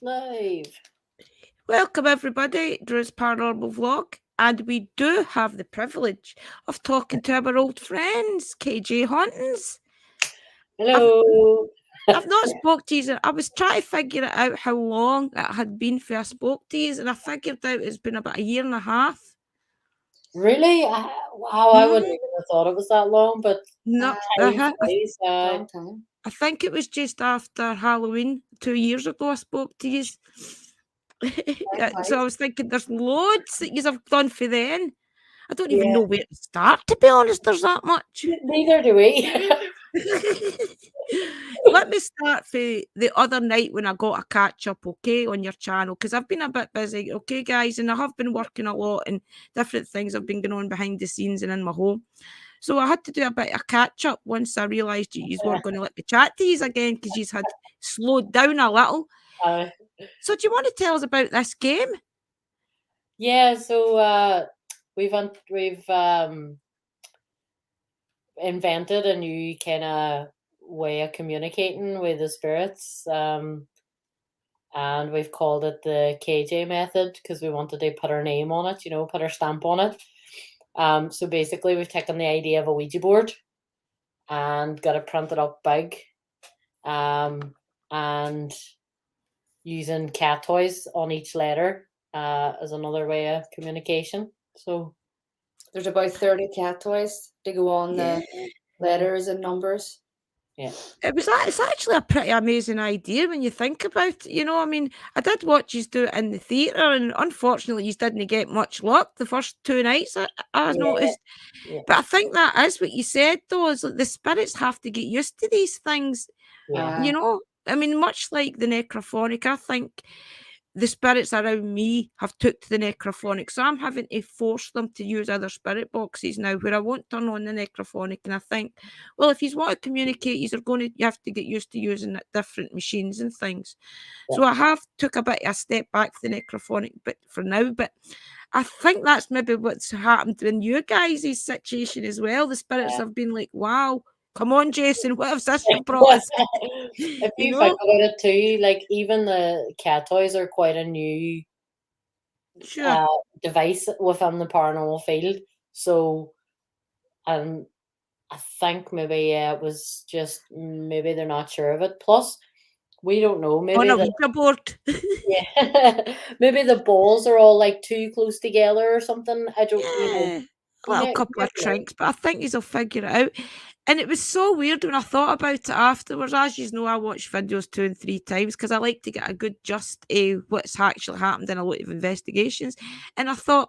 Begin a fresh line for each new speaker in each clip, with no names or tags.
Live.
Welcome everybody to this paranormal vlog, and we do have the privilege of talking to our old friends, KJ Hauntings.
Hello.
I've not spoke to you. I was trying to figure it out how long it had been for I spoke to you, and I figured out it's been about a year and a half.
Really? Wow, I wouldn't even have thought it was that long, but
No,
time flies.
Long time.
I think it was just after Halloween 2 years ago I spoke to you. So I was thinking there's loads that you have done for then. I don't even know where to start, to be honest. There's that much.
Neither do we.
Let me start for the other night when I got a catch up, okay, on your channel, because I've been a bit busy, okay, guys, and I have been working a lot and different things have been going on behind the scenes and in my home. So I had to do a bit of catch up once I realised you weren't going to let me chat to you again because you had slowed down a little. So do you want to tell us about this game?
Yeah, so we've invented a new kind of way of communicating with the spirits, and we've called it the KJ method because we wanted to put our name on it, put our stamp on it. So basically, we've taken the idea of a Ouija board and got it printed up big, and using cat toys on each letter as another way of communication. So
there's about 30 cat toys to go on the letters and numbers.
Yeah,
it's actually a pretty amazing idea when you think about it. I mean, I did watch you do it in the theatre, and unfortunately, you didn't get much luck the first 2 nights. I noticed, but I think that is what you said, though, is that the spirits have to get used to these things. I mean, much like the necrophonic, I think the spirits around me have took to the necrophonic, so I'm having to force them to use other spirit boxes now where I won't turn on the necrophonic. And I think, well, if you want to communicate, you have to get used to using different machines and things. So I have took a bit of a step back for the necrophonic but for now, but I think that's maybe what's happened in you guys' situation as well. The spirits have been like, wow, come on, Jason, what has this brought us?
If you think about it too, like even the cat toys are quite a new device within the paranormal field. So, I think maybe it was just maybe they're not sure of it. Plus, we don't know. Maybe
on a Ouija board.
Maybe the balls are all like too close together or something. I don't know.
A couple of trinks, but I think you'll figure it out. And it was so weird when I thought about it afterwards. As you know, I watch videos 2 and 3 times because I like to get a good just what's actually happened in a lot of investigations. And I thought,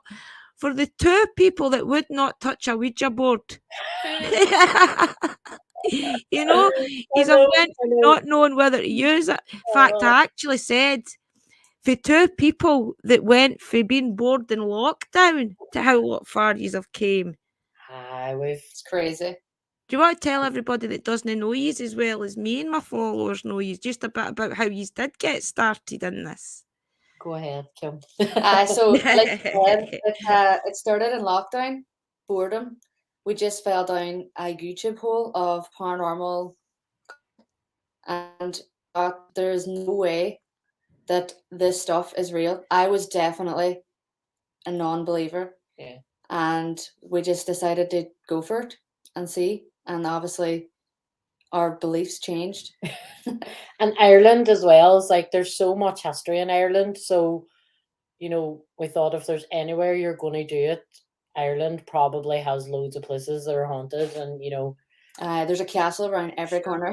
for the 2 people that would not touch a Ouija board, he's not knowing whether to use it. In fact, I actually said, for 2 people that went from being bored in lockdown to how far you have came.
It's crazy.
Do you want to tell everybody that doesn't know you as well as me and my followers know you just a bit about how you did get started in this?
Go ahead, Kim.
So, like it started in lockdown, boredom. We just fell down a YouTube hole of paranormal, and there's no way that this stuff is real. I was definitely a non-believer.
Yeah.
And we just decided to go for it and see. And obviously our beliefs changed.
And Ireland as well is like there's so much history in Ireland. So, we thought if there's anywhere you're going to do it, Ireland probably has loads of places that are haunted, and
there's a castle around every corner.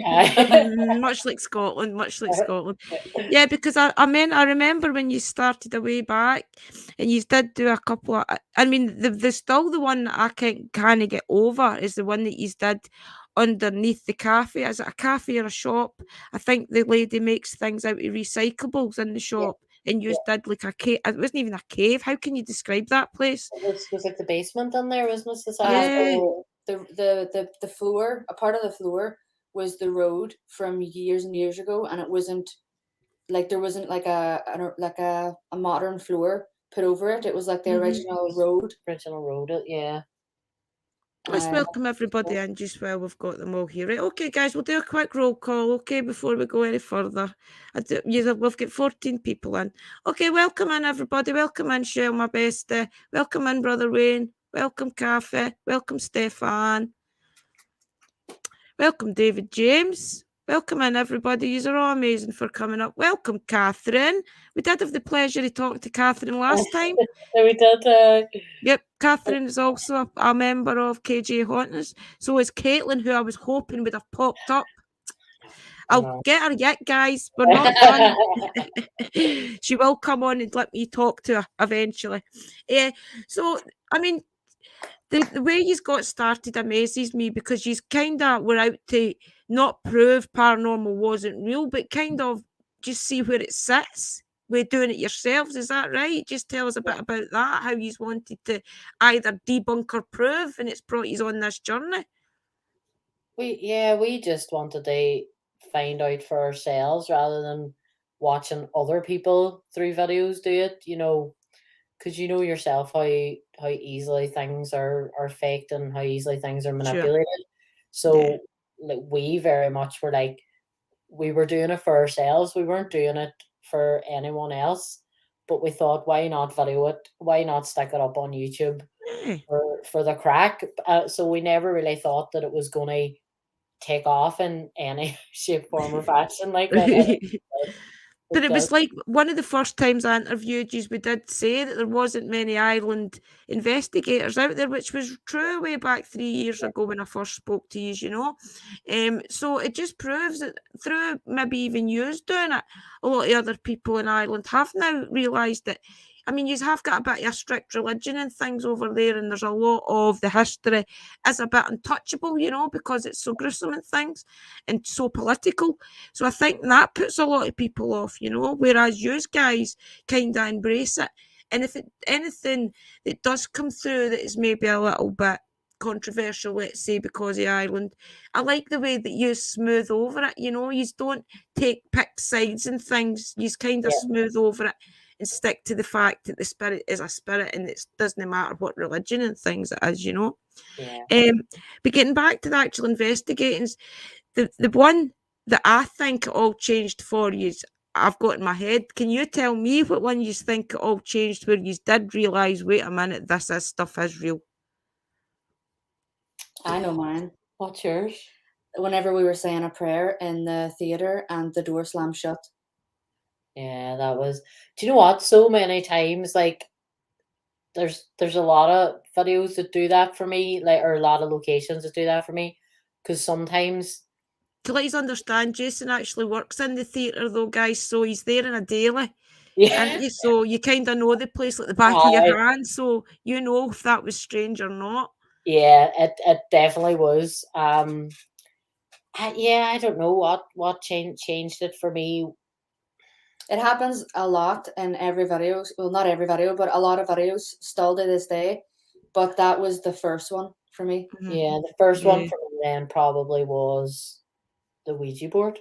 Much like Scotland. Yeah, because I remember when you started a way back and you did do a couple of, I mean, there's still the one that I can't kind of get over is the one that you did underneath the cafe. Is it a cafe or a shop? I think the lady makes things out of recyclables in the shop. And you did like a cave. It wasn't even a cave. How can you describe that place?
It was like the basement in there, wasn't it?
The floor, a part of the floor was the road from years and years ago, and it wasn't like there wasn't like a modern floor put over it. It was like the original road.
Yeah.
Let's welcome everybody in just while we've got them all here. Right, okay, guys, we'll do a quick roll call, okay, before we go any further. We've got 14 people in. Okay, welcome in, everybody. Welcome in, Shell, my bestie. Welcome in, Brother Wayne. Welcome, Kathy. Welcome, Stefan. Welcome, David James. Welcome in, everybody. You are all amazing for coming up. Welcome, Catherine. We did have the pleasure to talk to Catherine last time.
We did.
Yep, Catherine is also a member of KJ Hauntings. So is Caitlin, who I was hoping would have popped up. I'll get her yet, guys. We're not done. She will come on and let me talk to her eventually. So, I mean, the way you got started amazes me because you kind of were out to not prove paranormal wasn't real, but kind of just see where it sits. We're doing it yourselves, is that right? Just tell us a bit about that, how you wanted to either debunk or prove, and it's brought you on this journey.
We just wanted to find out for ourselves rather than watching other people through videos do it, because you know yourself how easily things are faked and how easily things are manipulated. Sure. So like we very much were like, we were doing it for ourselves. We weren't doing it for anyone else. But we thought, why not video it? Why not stick it up on YouTube for the crack? So we never really thought that it was going to take off in any shape, form, or fashion like that.
But it was like one of the first times I interviewed you, we did say that there wasn't many Ireland investigators out there, which was true way back 3 years ago when I first spoke to you, So it just proves that through maybe even you doing it, a lot of other people in Ireland have now realised that. I mean, you have got a bit of a strict religion and things over there, and there's a lot of the history is a bit untouchable, because it's so gruesome and things and so political. So I think that puts a lot of people off, whereas you guys kind of embrace it. And if anything that does come through that is maybe a little bit controversial, let's say, because of Ireland, I like the way that you smooth over it, you don't pick sides and things, you kind of smooth over it and stick to the fact that the spirit is a spirit and it doesn't matter what religion and things it is, But getting back to the actual investigating, the one that I think it all changed for you, I've got in my head. Can you tell me what one you think it all changed where you did realise, wait a minute, this stuff is real?
I know mine.
What's yours?
Whenever we were saying a prayer in the theatre and the door slammed shut.
Yeah, that was. Do you know what? So many times, like, there's a lot of videos that do that for me, or a lot of locations that do that for me, because sometimes.
To let you understand, Jason actually works in the theatre, though, guys. So he's there on a daily.
Yeah.
And so you kind of know the place like the back of your hand, so you know if that was strange or not.
Yeah, it definitely was. I don't know what changed it for me.
It happens a lot in every video. Well, not every video, but a lot of videos still to this day. But that was the first one for me.
Mm-hmm. Yeah, the first one for me then probably was the Ouija board.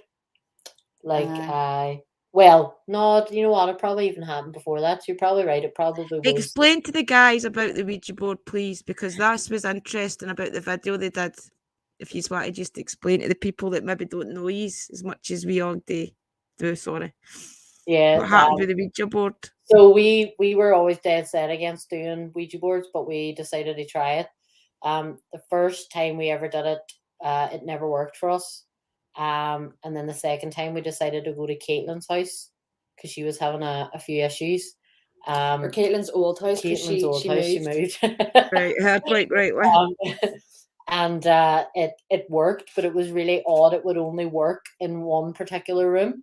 Well, no, you know what? It probably even happened before that. So you're probably right. It probably was.
Explain to the guys about the Ouija board, please, because that was interesting about the video they did. If you want to just explain to the people that maybe don't know you as much as we all do. Sorry.
Yeah.
What happened with the Ouija board?
So we were always dead set against doing Ouija boards, but we decided to try it. The first time we ever did it, it never worked for us. And then the second time we decided to go to Caitlin's house because she was having a few issues.
Or Caitlin's old house because she moved.
Right.
And it worked, but it was really odd. It would only work in one particular room.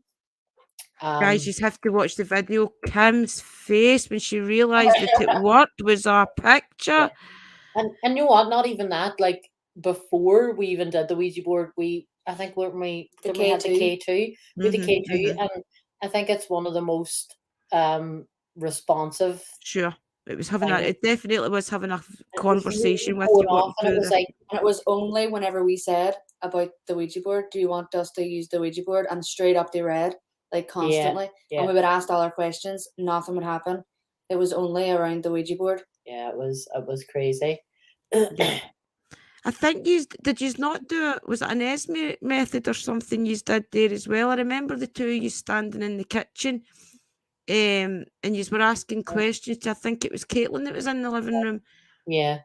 Guys, you have to watch the video. Kim's face when she realised that it worked was a picture.
Yeah. And you know what? Not even that. Like before we even did the Ouija board, I think we had the K2 with the K2, and I think it's one of the most responsive.
Sure, it was it definitely was having a conversation with you.
And it was only whenever we said about the Ouija board, do you want us to use the Ouija board? And straight up they read, like constantly. Yeah. And we would ask all our questions, nothing would happen. It was only around the Ouija board.
Yeah, it was crazy.
I think did you not do it? Was it an Esme method or something you did there as well? I remember the two of you standing in the kitchen, and you were asking questions. I think it was Caitlin that was in the living room.
Yeah.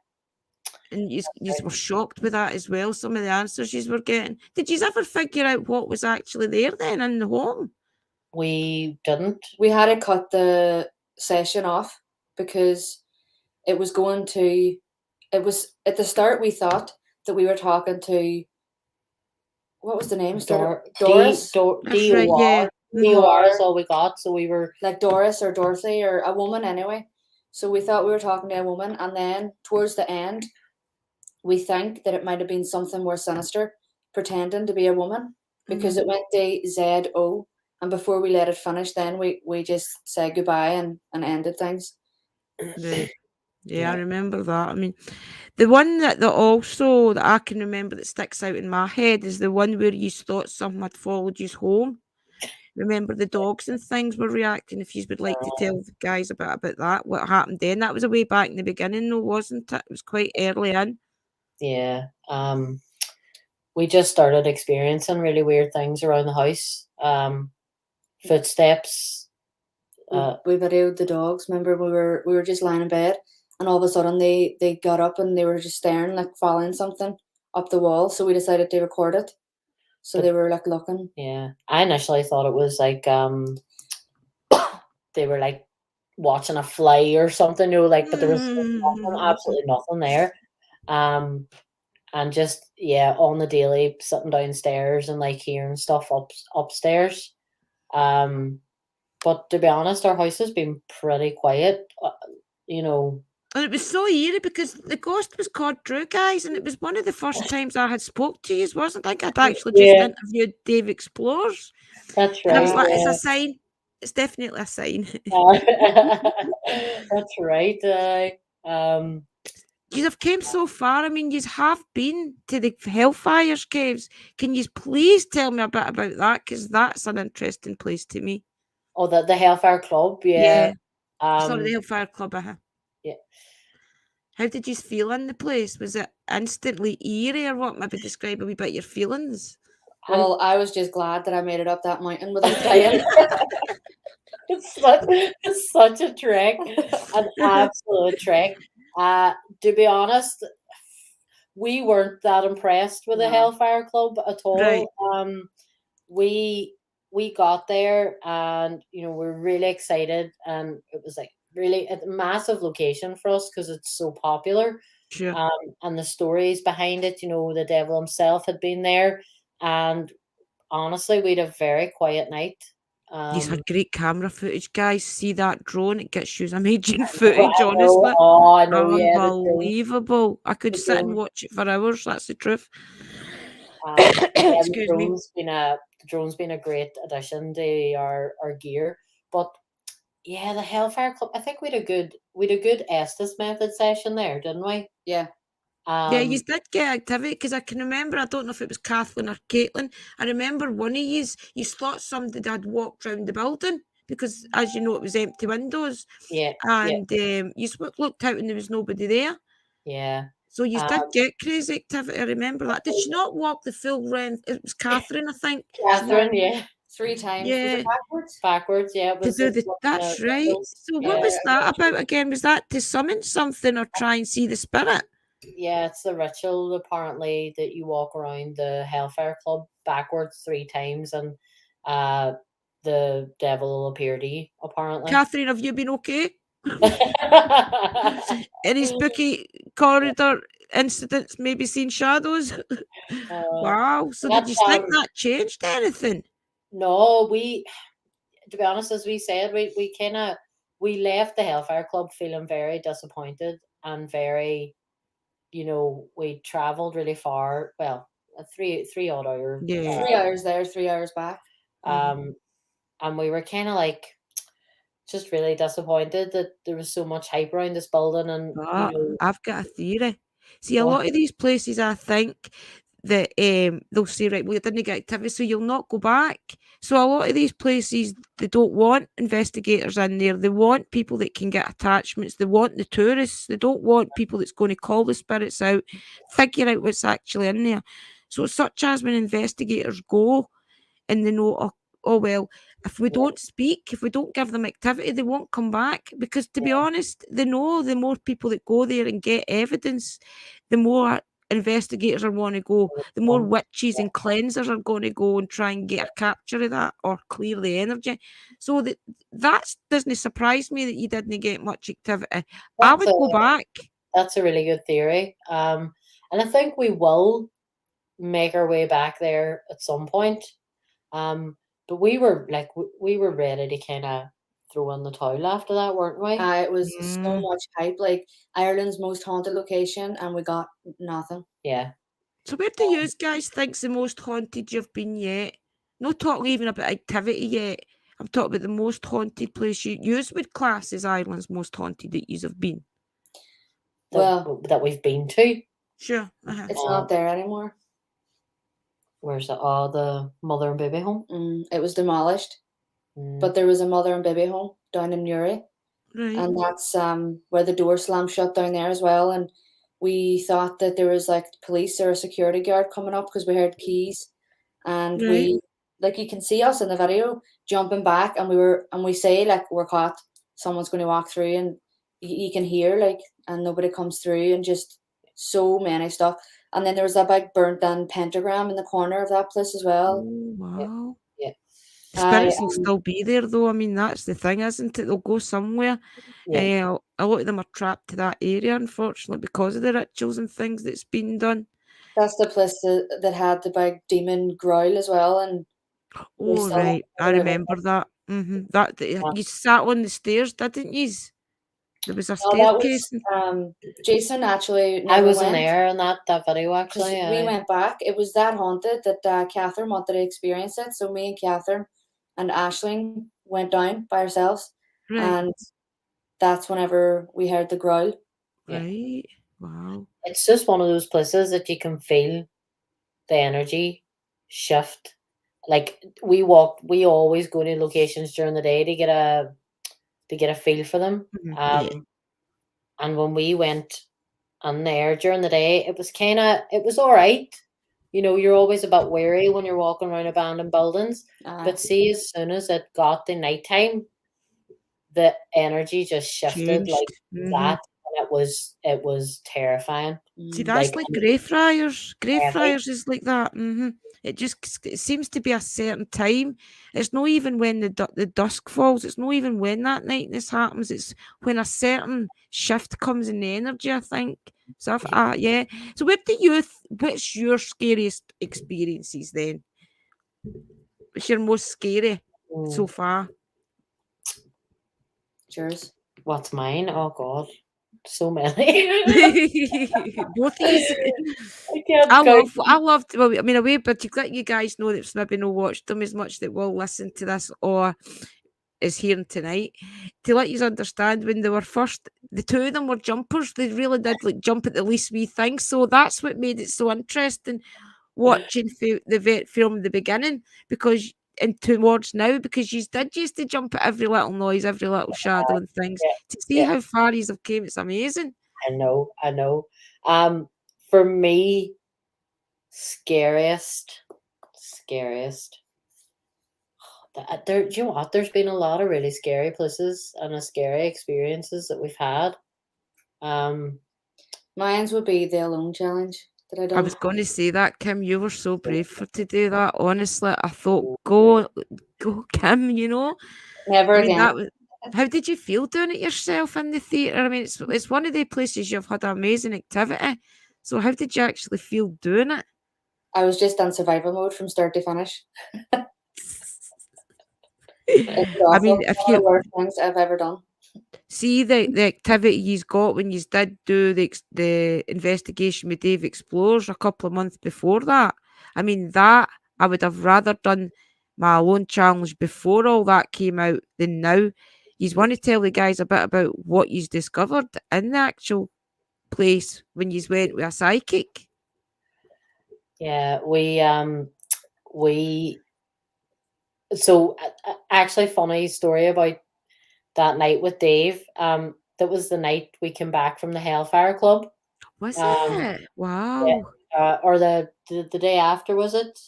And you were shocked with that as well, some of the answers you were getting. Did you ever figure out what was actually there then in the home?
We didn't.
We had to cut the session off because it was going to, it was at the start we thought that we were talking to, what was the name? Doris?
That's right, yeah.
DOR is all we got, so we were
like Doris or Dorothy or a woman anyway. So we thought we were talking to a woman, and then towards the end, we think that it might have been something more sinister, pretending to be a woman, because it went to ZO, and before we let it finish, then we just said goodbye and ended things.
Right. Yeah, I remember that. I mean, the one that also that I can remember that sticks out in my head is the one where you thought something had followed you home. Remember the dogs and things were reacting. If you would like to tell the guys about that, what happened then? That was a way back in the beginning, though, wasn't it? It was quite early in.
Yeah. We just started experiencing really weird things around the house. Footsteps.
We videoed the dogs. Remember, we were just lying in bed, and all of a sudden they got up and they were just staring, like following something up the wall. So we decided to record it. So they were like looking.
Yeah, I initially thought it was like they were like watching a fly or something, but there was absolutely nothing there. And just on the daily sitting downstairs and like hearing stuff upstairs. But to be honest, our house has been pretty quiet,
And it was so eerie because the ghost was called Drew, guys, and it was one of the first times I had spoke to you, wasn't it? I think I'd actually just interviewed Dave Explores.
That's right.
And I was like, it's a sign. It's definitely a sign.
That's right.
You have came so far. I mean, you have been to the Hellfire's caves. Can you please tell me a bit about that? Because that's an interesting place to me.
Oh, the Hellfire Club, yeah.
Sorry, the Hellfire Club,
Yeah.
How did you feel in the place? Was it instantly eerie, or what? Maybe describe a wee bit your feelings.
Well, I was just glad that I made it up that mountain without dying.
It's such a trek, an absolute trek. To be honest, we weren't that impressed with the Hellfire Club at all.
Right.
We got there and we're really excited, and it was like really a massive location for us because it's so popular.
Sure.
And the stories behind it, the devil himself had been there, and honestly, we had a very quiet night.
These had great camera footage, guys. See that drone? It gets you amazing footage, honestly.
Oh, I know,
unbelievable. I could sit and watch it for hours. That's the truth.
Excuse me. The drone's been a great addition to our gear. But yeah, the Hellfire Club, I think we had a good Estes method session there, didn't we?
Yeah.
Yeah, you did get activity because I can remember, I don't know if it was Kathleen or Caitlin. I remember one of you thought somebody had walked around the building because, as you know, it was empty windows.
Yeah.
And you looked out and there was nobody there.
Yeah.
So you did get crazy activity. I remember that. Did she not walk the full length? It was Catherine, I think.
Catherine, yeah.
3 times.
Yeah.
Was it backwards?
Backwards, yeah.
That's right. So what was that about again? Was that to summon something or try and see the spirit?
Yeah, it's the ritual apparently that you walk around the Hellfire Club backwards 3 times and the devil will appear to you, apparently.
Catherine, have you been okay? Any spooky corridor incidents, maybe seen shadows? Wow. So did you think that changed anything?
No, to be honest, as we said, we left the Hellfire Club feeling very disappointed and very, we traveled really far. Well, three odd hours.
Yeah.
3 hours there, 3 hours back.
And we were kind of like just really disappointed that there was so much hype around this building. And
I've got a theory. See, a lot of these places, I think that they'll say, right, well, you didn't get activity, so you'll not go back. So a lot of these places, they don't want investigators in there. They want people that can get attachments. They want the tourists. They don't want people that's going to call the spirits out, figure out what's actually in there. So such as when investigators go and they know, oh well, if we don't speak, if we don't give them activity, they won't come back. Because to be honest, they know the more people that go there and get evidence, the more investigators are want to go, the more witches and cleansers are going to go and try and get a capture of that or clear the energy. So that doesn't surprise me that you didn't get much activity. I would go back.
That's a really good theory. And I think we will make our way back there at some point. But we were ready to kind of throw in the towel after that, weren't we?
It was so much hype, like Ireland's most haunted location, and we got nothing.
Yeah.
So where do you guys think's the most haunted you've been yet? Not talking even about activity yet. I'm talking about the most haunted place you would class as Ireland's most haunted that you have been.
That we've been to.
Sure.
It's not there anymore.
Where's it? Oh, the mother and baby home.
It was demolished, but there was a mother and baby home down in Newry, and that's where the door slammed shut down there as well. And we thought that there was like police or a security guard coming up because we heard keys, and we, like, you can see us in the video jumping back, and we say like we're caught. Someone's going to walk through, and you can hear like, and nobody comes through, and just so many stuff. And then there was that big burnt down pentagram in the corner of that place as well.
Oh, wow.
Yeah.
The spirits will still be there though. I mean, that's the thing, isn't it? They'll go somewhere.
Yeah.
A lot of them are trapped to that area, unfortunately, because of the rituals and things that's been done.
That's the place that had the big demon growl as well. And
oh, right. I remember that. That you sat on the stairs, didn't you? There was a staircase.
Jason actually never
I wasn't
went.
there in that video actually.
We went back. It was that haunted that Catherine wanted to experience it. So me and Catherine and Aisling went down by ourselves.
Right.
And that's whenever we heard the growl.
Right. Wow.
It's just one of those places that you can feel the energy shift. Like we always go to locations during the day to get a feel for them. And when we went on there during the day, it was all right. You know, you're always a bit wary when you're walking around abandoned buildings. But see, as soon as it got to nighttime, the energy just shifted like that. And it was terrifying.
See, that's like Greyfriars. Greyfriars is like that. It seems to be a certain time. It's not even when the dusk falls. It's not even when that nightness happens. It's when a certain shift comes in the energy, I think. So, yeah. So, what's your scariest experiences then? What's your most scary so far?
Yours.
What's mine? Oh, God. So many.
Both these. I loved. Well, I mean, a way, but to let you guys know that's maybe not watched them as much that will listen to this or is hearing tonight, to let you understand when they were first, the two of them were jumpers. They really did like jump at the least wee thing. So that's what made it so interesting watching the film at the beginning, because and towards now, because you did used to jump at every little noise, every little shadow and things. To see how far you have came, it's amazing.
I know. For me, scariest. Do you know what? There's been a lot of really scary places and scary experiences that we've had.
Mine's would be the Alone challenge that I done.
I was going to say that, Kim. You were so brave to do that. Honestly, I thought, go, Kim. You know,
never again.
How did you feel doing it yourself in the theatre? I mean, it's one of the places you've had amazing activity. So how did you actually feel doing it?
I was just in survival mode from start to finish. I mean, if you worst things I've ever done.
See the activity you got when you did do the investigation with Dave Explores a couple of months before that. I mean, that I would have rather done my Alone challenge before all that came out than now. You want to tell the guys a bit about what you discovered in the actual place when you went with a psychic?
Yeah, we so actually funny story about that night with Dave. That was the night we came back from the Hellfire Club.
Was
Um,
it?
yeah,
Wow.
or the day after, was it?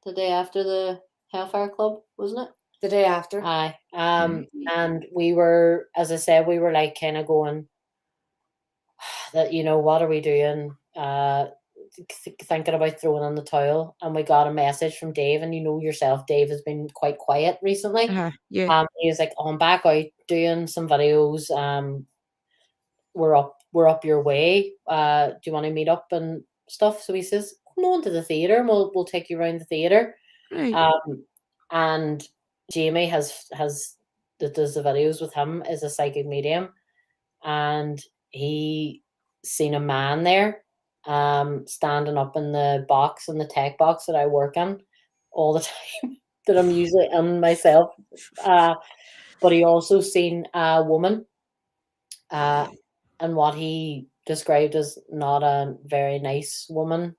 The day after the Hellfire Club, wasn't it?
The day after.
Aye.
Right.
And we were, as I said, we were like kind of going that, what are we doing? Thinking about throwing in the towel, and we got a message from Dave, and you know yourself, Dave has been quite quiet recently.
Yeah.
He was like, "Oh, I'm back out doing some videos. We're up your way. Do you want to meet up and stuff?" So he says, "Come on to the theater, and we'll take you around the theater."
Right.
And Jamie that does the videos with him is a psychic medium, and he seen a man there, standing up in the box, in the tech box that I work in all the time, that I'm usually in myself. But he also seen a woman, and what he described as not a very nice woman.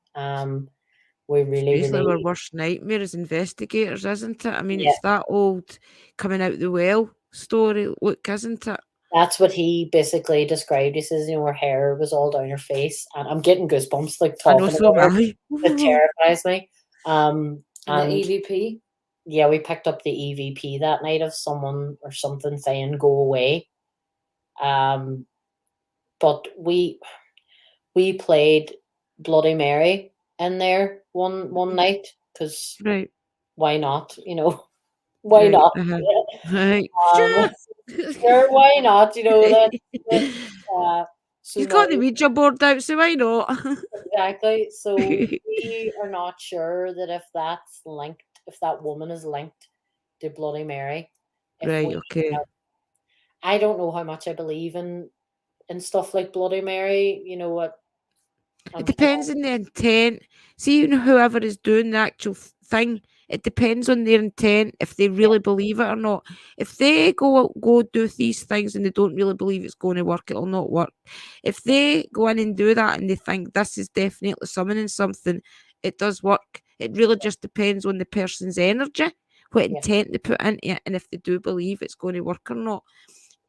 We
It's
really,
basically our
really,
worst nightmare as investigators, isn't it? I mean,
yeah,
it's that old coming out the well story, look, isn't it?
that's what he basically described. He says, her hair was all down her face, and I'm getting goosebumps like
I know,
talking
so am
about it.
I.
It terrifies me.
And the
And
EVP.
yeah, we picked up the EVP that night of someone or something saying "go away." But we played Bloody Mary in there one night, because
Right,
why not? Why
right,
not?
right.
Um,
Sure.
sure, why not? That's so
He's got the
no,
Ouija board out, so why not?
exactly. So we are not sure that if that woman is linked to Bloody Mary. If
Right,
we,
okay.
I don't know how much I believe in stuff like Bloody Mary. You know what?
It
I'm
depends on the intent. See, whoever is doing the actual thing, it depends on their intent if they
yeah,
really believe it or not. If they go do these things and they don't really believe it's going to work, it'll not work. If
yeah,
they go in and do that and they think this is definitely summoning something, it does work. It really just depends on the person's energy, what
yeah,
intent they put into it, and if they do believe it's going to work or not.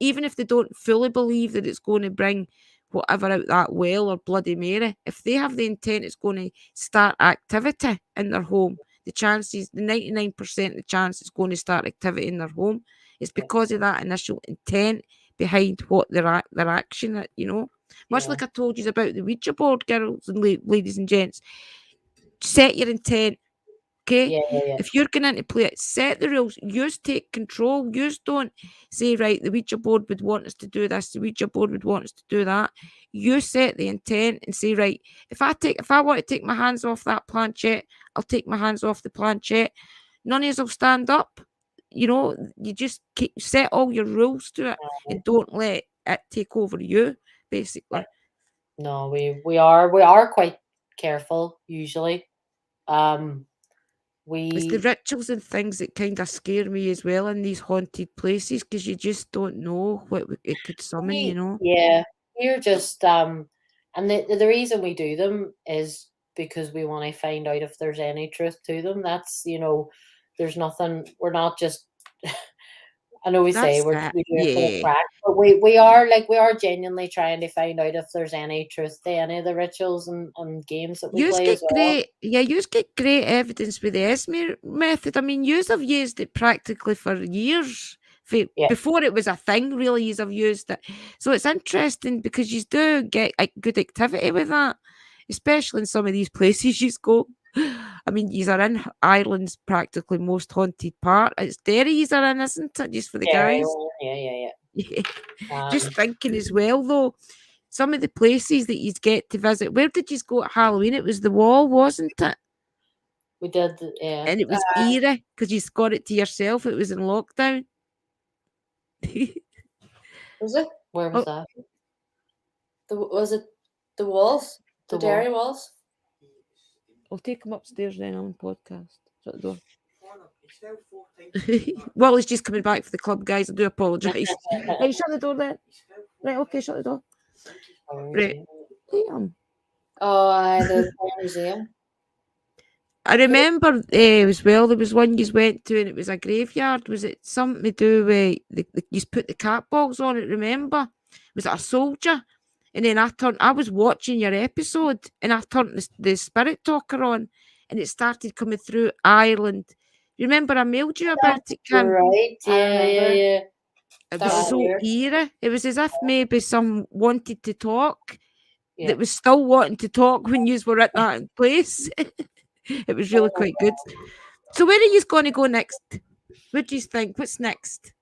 Even if they don't fully believe that it's going to bring whatever out that well or Bloody Mary, if they have the intent it's going to start activity in their home, the chances, the 99% of the chance it's going to start activity in their home is
yeah,
because of that initial intent behind what their action, Much
yeah,
like I told you about the Ouija board, girls and ladies and gents. Set your intent. Okay,
yeah, yeah, yeah,
if you're going into play it, set the rules. Use take control. Use don't say right. The Ouija board would want us to do this. The Ouija board would want us to do that. You set the intent and say right. If I want to take my hands off that planchette, I'll take my hands off the planchette. None of us will stand up. You just set all your rules to it and don't let it take over you.
yeah.
Basically,
No, we are quite careful usually. Um,
it's the
we
rituals and things that kind of scare me as well in these haunted places because you just don't know what it could summon,
yeah, we're just and the reason we do them is because we want to find out if there's any truth to them. That's, there's nothing. We're not just. I know we say
That's that.
we do it for the
Yeah.
crack, but we are genuinely trying to find out if there's any truth to any of the rituals and games that we
Yous
play
get
as well.
great, yeah, yous get great evidence with the Esme method. I mean, yous have used it practically for years.
Yeah,
Before it was a thing, really, yous have used it. So it's interesting because you do get good activity with that, especially in some of these places you go. I mean, yous are in Ireland's practically most haunted part. It's Derry yous are in, isn't it? Just for the
Derry,
guys.
yeah, yeah,
Yeah.
yeah.
Just thinking as well, though, some of the places that you get to visit. Where did you go at Halloween? It was the Wall, wasn't it?
We did, yeah.
And it was eerie because you got it to yourself. It was in lockdown.
Was it?
Where was
Oh,
that?
Was it the walls? The
The Wall.
dairy walls?
I'll take him upstairs then on podcast. Shut the door. Well, he's just coming back for the club, guys. I do apologise. Right, shut the door then. Right, okay, shut the door. Right. Damn.
Oh, the museum.
I remember as well, there was one you went to and it was a graveyard. Was it something to do with, you put the cat balls on it, remember? Was it a soldier? And then I was watching your episode and I turned the spirit talker on and it started coming through Ireland. You remember I mailed you about it, Kim?
Right,
I
yeah,
remember.
yeah.
It
That
was
was
so
weird.
eerie. It was as if maybe some wanted to talk
Yeah.
that was still wanting to talk when you were at that place. It was really quite good. So where are you going to go next? What do you think? What's next?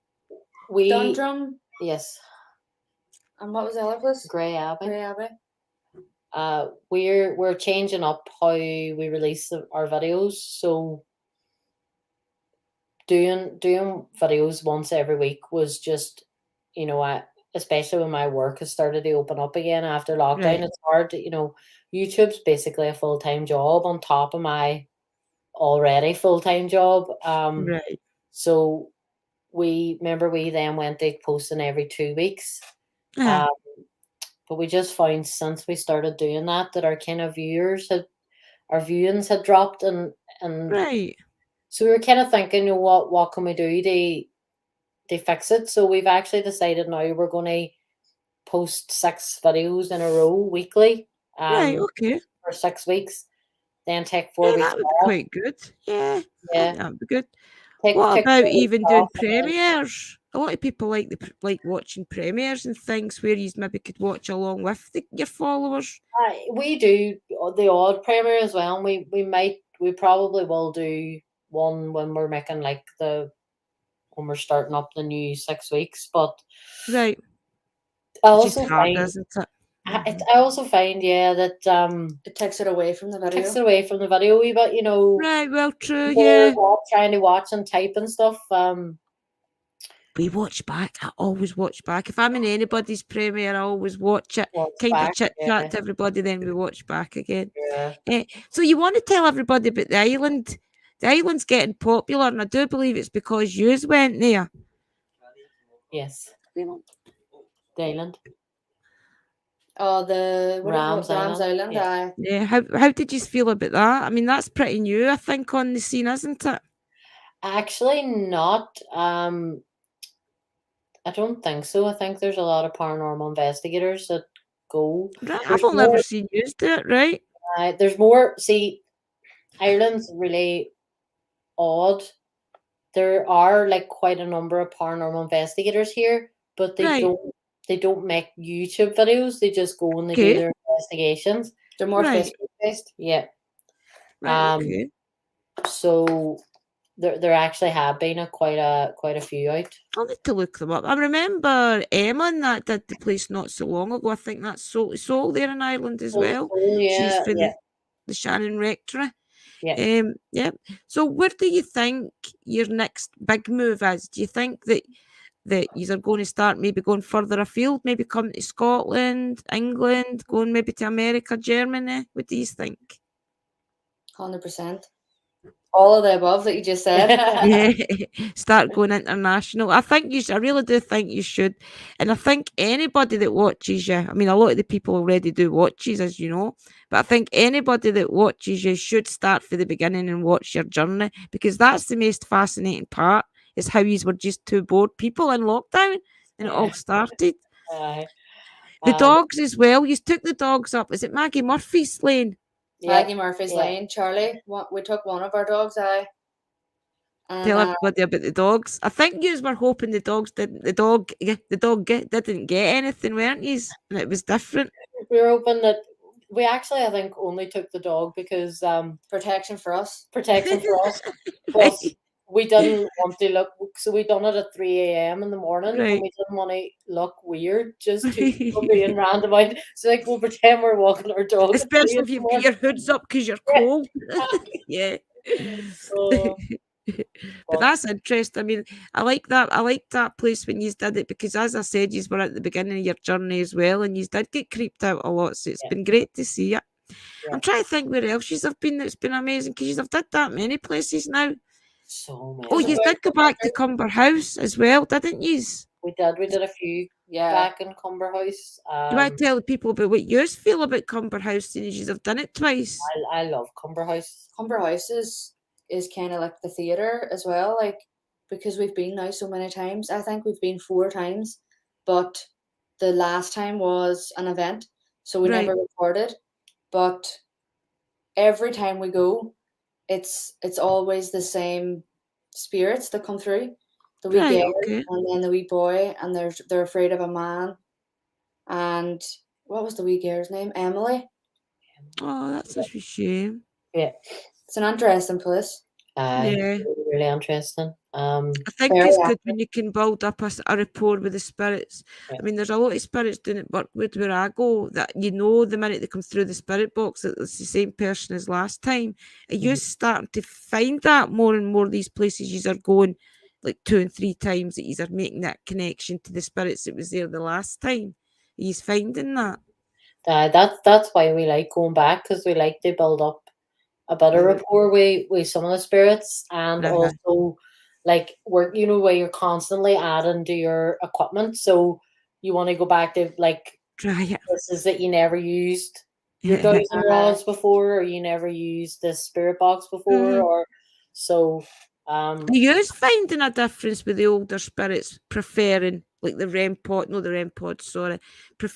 We
Dundrum,
yes,
and what was the other place?
Grey Abbey.
Grey Abbey.
We're changing up how we release our videos. So doing videos once every week was just, especially when my work has started to open up again after lockdown,
Right.
it's hard to, YouTube's basically a full-time job on top of my already full-time job.
Right.
So we then went to posting every 2 weeks.
Uh-huh.
But we just found since we started doing that our kind of our viewings had dropped, and
Right.
so we were kind of thinking, what can we do to fix it? So we've actually decided now we're going to post 6 videos in a row weekly,
Right. Okay.
for 6 weeks, then take 4
Yeah,
weeks
that would be
off.
quite good. Yeah.
Yeah.
That would be good.
Take
What
4
about
weeks
even doing
off and then-
premieres? A lot of people like watching premieres and things where you maybe could watch along with your followers.
We do the odd premiere as well. And we probably will do one when we're making when we're starting up the new 6 weeks. But
Right.
I
It's just
also
hard,
find
isn't it?
I also find that
It takes it away from the video.
takes it away from the video a wee bit.
Right. Well, true.
people
Yeah.
are trying to watch and type and stuff.
We watch back. I always watch back. If I'm in anybody's premiere, I always watch it.
Well, it's
Kind of
back,
chit
yeah.
chat to everybody, then we watch back again.
Yeah.
So you want to tell everybody about the island? The island's getting popular, and I do believe it's because yous went there.
Yes. The island.
Oh, the what do you call
Rams
it? Rams
Island,
Island.
yeah.
Aye.
Yeah. How did you feel about that? I mean, that's pretty new, I think, on the scene, isn't it?
Actually, not. I don't think so. I think there's a lot of paranormal investigators that go.
Right.
There's
I've only ever
more-
seen yous do it, right?
There's more. See, Ireland's really odd. There are quite a number of paranormal investigators here, but they
Right.
don't make YouTube videos. They just go and they
Okay.
do their investigations.
They're more
Right.
Facebook based.
Yeah.
Right.
Um,
Okay.
So there actually have been quite a few out.
I'll need to look them up. I remember Emma and that did the place not so long ago. I think that's sold there in Ireland as well.
Oh,
She's
yeah,
for
yeah,
the Shannon Rectory.
yeah.
Yeah. So where do you think your next big move is? Do you think that you are going to start maybe going further afield, maybe coming to Scotland, England, going maybe to America, Germany? What do you think?
100%. All of the above that you just said.
Yeah, start going international. I really do think you should. And I think anybody that watches you, I mean, a lot of the people already do watches, as you know, but I think anybody that watches you should start from the beginning and watch your journey, because that's the most fascinating part, is how you were just two bored people in lockdown and it all started.
Aye.
The dogs as well. You took the dogs up. Is it Maggie Murphy's Lane?
Yeah,
Maggie Murphy's
yeah.
Lane. Charlie. We took one of our dogs. Aye. And,
Tell everybody about the dogs. I think you were hoping the dog didn't get anything, weren't you? And it was different.
We were hoping that we actually, I think, only took the dog because
protection for us.
protection for us.
Right.
Plus, we didn't want to look, so we done it at 3 a.m. in the morning,
Right.
and we didn't want to look weird, just two people being random out. So we'll pretend we're walking our dog. at 3
Especially
in
if
the
you've got
morning.
your hoods up because you're
Yeah.
cold. Yeah.
So,
But that's interesting. I mean, I like that place when you did it, because as I said, you were at the beginning of your journey as well, and you did get creeped out a lot. So it's
Yeah.
been great to see it.
Yeah.
I'm trying to think where else you have been that's been amazing, because you've did that many places now.
so many.
Oh, you did go back to Cumber House as well, didn't you?
We did a few back in Cumber House.
Do you want to tell the people about what you feel about Cumber House, seeing as you've done it twice?
I love Cumber House.
Cumber House is kind of like the theatre as well, like, because we've been now so many times. I think we've been 4 times, but the last time was an event, so we
Right.
never recorded. But every time we go, it's always the same spirits that come through. The wee
Right,
girl
okay.
and then the wee boy, and they're afraid of a man. And what was the wee girl's name? Emily.
Oh, that's such a shame.
Yeah.
It's an interesting place.
Yeah.
Really interesting.
I think
Very
it's good
active.
when you can build up a rapport with the spirits.
Yeah.
I mean, there's a lot of spirits down at Burkwood where I go that you know the minute they come through the spirit box that it's the same person as last time. Are you starting to find that more and more these places you are going like 2 and 3 times that you are making that connection to the spirits that was there the last time? Are you finding that?
That's why we like going back, because we like to build up a better rapport with some of the spirits, and also like work, you know, where you're constantly adding to your equipment, so you want to go back to like
Try it.
places that you never used your dowsing rods before, or you never used this spirit box before, or so.
Are you finding a difference with the older spirits preferring like the REM pod? No, the REM pods. Sorry.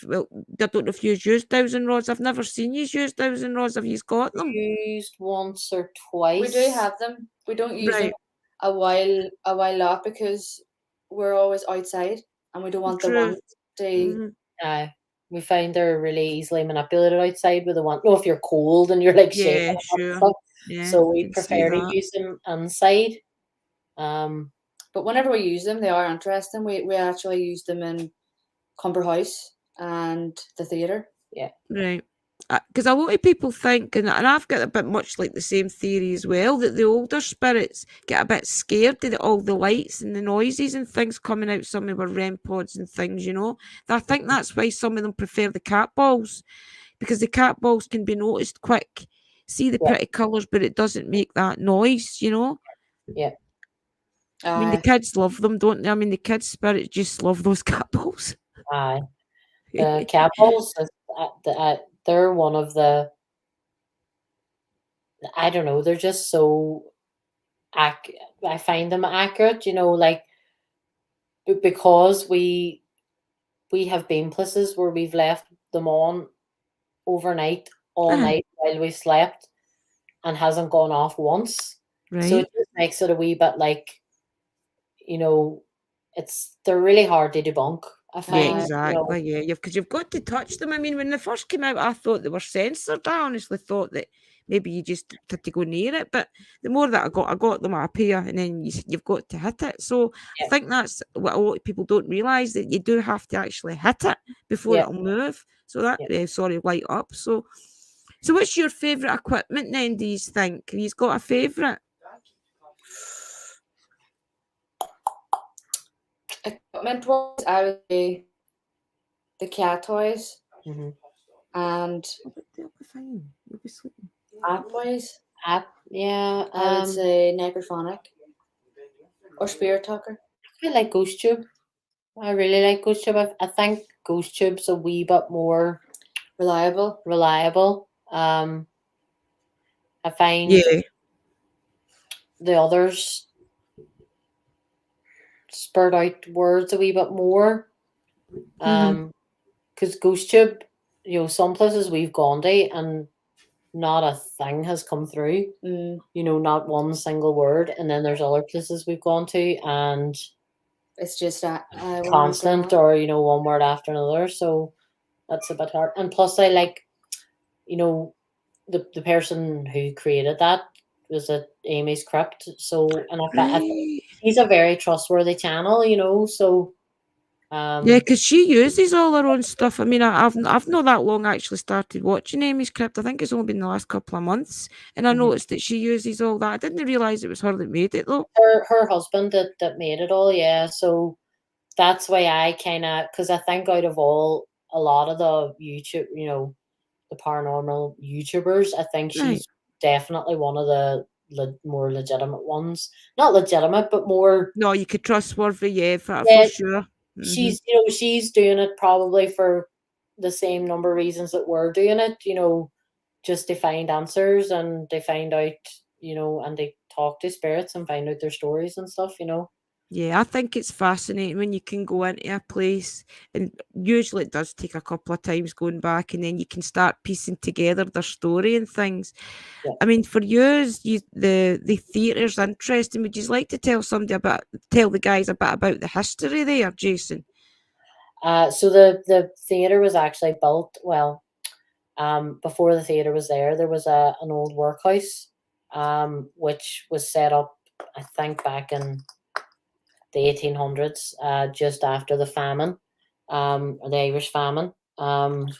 Well, I don't know if you use dowsing rods. I've never seen you use dowsing rods. Have you got them?
Used once or twice.
We do have them. We don't use them a while up because we're always outside and we don't want the one to.
We find they're really easily manipulated outside with the one. No, if you're cold and you're like shaking and stuff.
Yeah,
so we prefer to use them inside.
But whenever we use them, they are interesting. We actually use them in Cumber House and the theatre.
Yeah.
Right. Because a lot of people think, and I've got a bit much like the same theory as well, that the older spirits get a bit scared of all the lights and the noises and things coming out some of our REM pods and things, you know. I think that's why some of them prefer the cat balls, because the cat balls can be noticed quick. See the pretty colours, but it doesn't make that noise, you know.
Yeah.
I mean, the kids love them, don't they? I mean, the kids' spirits just love those cat balls.
Aye. The cat balls, they're one of the, I don't know, they're just so I find them accurate, you know, like, because we have been places where we've left them on overnight, all night while we slept, and hasn't gone off once.
Right.
So it just makes it a wee bit like, you know, they're really hard to debunk. I find.
Yeah, exactly. You know. Yeah, because you've got to touch them. I mean, when they first came out, I thought they were censored. I honestly thought that maybe you just had to go near it. But the more that I got them up here, and then you've got to hit it. So I think that's what a lot of people don't realise, that you do have to actually hit it before it'll move. So that light up. So what's your favourite equipment then? Do you think? Have you got a favourite?
Equipment wise, I would say the cat toys, and app wise, I would say necrophonic or spirit talker.
I like Ghost Tube. I really like Ghost Tube. I think Ghost Tube's a wee bit more
reliable.
I find the others spurt out words a wee bit more. Because Ghost Tube, you know, some places we've gone to and not a thing has come through. You know, not one single word. And then there's other places we've gone to and
it's just
constant, or, you know, one word after another. So that's a bit hard. And plus I like, you know, the person who created that was at Amy's Crypt. So, and I think he's a very trustworthy channel, you know, so.
Yeah, because she uses all her own stuff. I mean, I've not that long actually started watching Amy's Crypt. I think it's only been the last couple of months, and I noticed that she uses all that. I didn't realise it was her that made it though.
Her husband that made it all, yeah. So that's why I kind of, because I think out of a lot of the YouTube, you know, the paranormal YouTubers, I think she's definitely one of the more legitimate ones. Not legitimate, but more.
No, you could trustworthy, for sure.
she's she's doing it probably for the same number of reasons that we're doing it, just to find answers, and they find out, and they talk to spirits and find out their stories and stuff.
Yeah, I think it's fascinating when you can go into a place, and usually it does take a couple of times going back, and then you can start piecing together their story and things.
Yeah.
I mean, for the theatre's interesting. Would you like to tell the guys a bit about the history there, Jason?
So the theater was actually built, well, before the theater was there was an old workhouse, which was set up, I think, back in the 1800s, just after the famine, or the Irish famine. And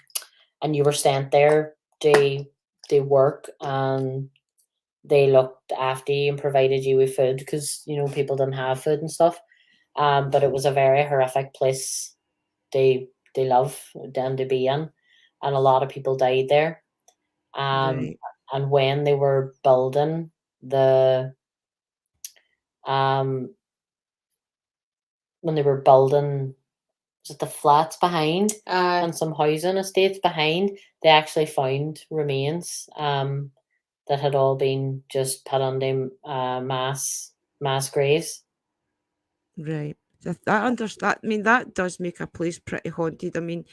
you were sent there to work, and they looked after you and provided you with food, because people didn't have food and stuff. But it was a very horrific place they love them to be in, and a lot of people died there.
Right.
And when they were building um when they were building the flats behind, and some housing estates behind, they actually found remains that had all been just put on them mass graves.
Right. I understand. I mean, that does make a place pretty haunted. I mean,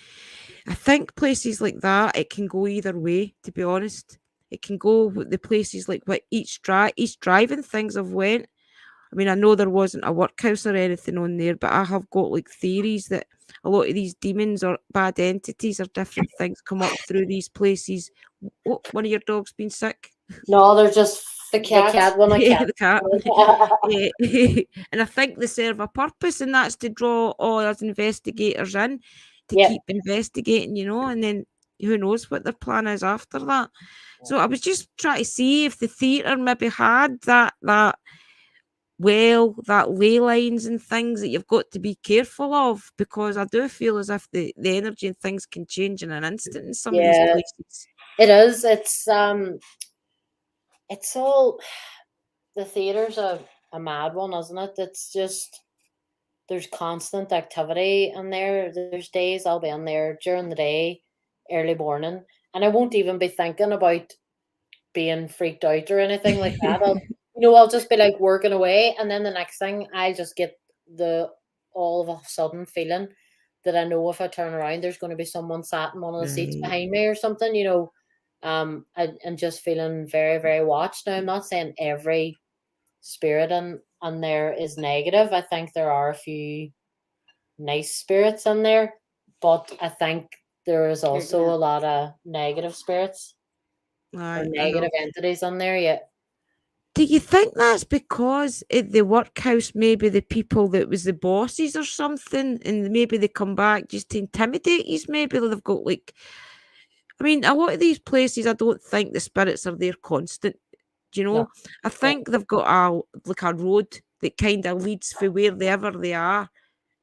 I think places like that, it can go either way, to be honest. It can go with the places like what each driving things I've went. I mean, I know there wasn't a workhouse or anything on there, but I have got like theories that a lot of these demons or bad entities or different things come up through these places. What, one of your dogs been sick?
No, they're just
The cat.
One of
Yeah,
cat.
the cat. Yeah. And I think they serve a purpose, and that's to draw all us investigators in to
Yep.
keep investigating, and then who knows what their plan is after that. So I was just trying to see if the theatre maybe had that ley lines and things that you've got to be careful of, because I do feel as if the energy and things can change in an instant in some of these
Yeah,
places.
it is. It's all, the theatre's a mad one, isn't it? It's just, there's constant activity in there. There's days I'll be in there during the day, early morning, and I won't even be thinking about being freaked out or anything like that. I'll just be like working away, and then the next thing I'll just get the all of a sudden feeling that I know if I turn around, there's going to be someone sat in one of the seats
Right.
behind me or something. And just feeling very, very watched. Now, I'm not saying every spirit in there is negative. I think there are a few nice spirits in there, but I think there is also a lot of negative spirits or
I know.
negative entities in there. Yeah.
Do you think that's because at the workhouse, maybe the people that was the bosses or something, and maybe they come back just to intimidate you? Maybe they've got like, I mean, a lot of these places, I don't think the spirits are there constant. Do you know?
No.
I think they've got a road that kind of leads for wherever they are.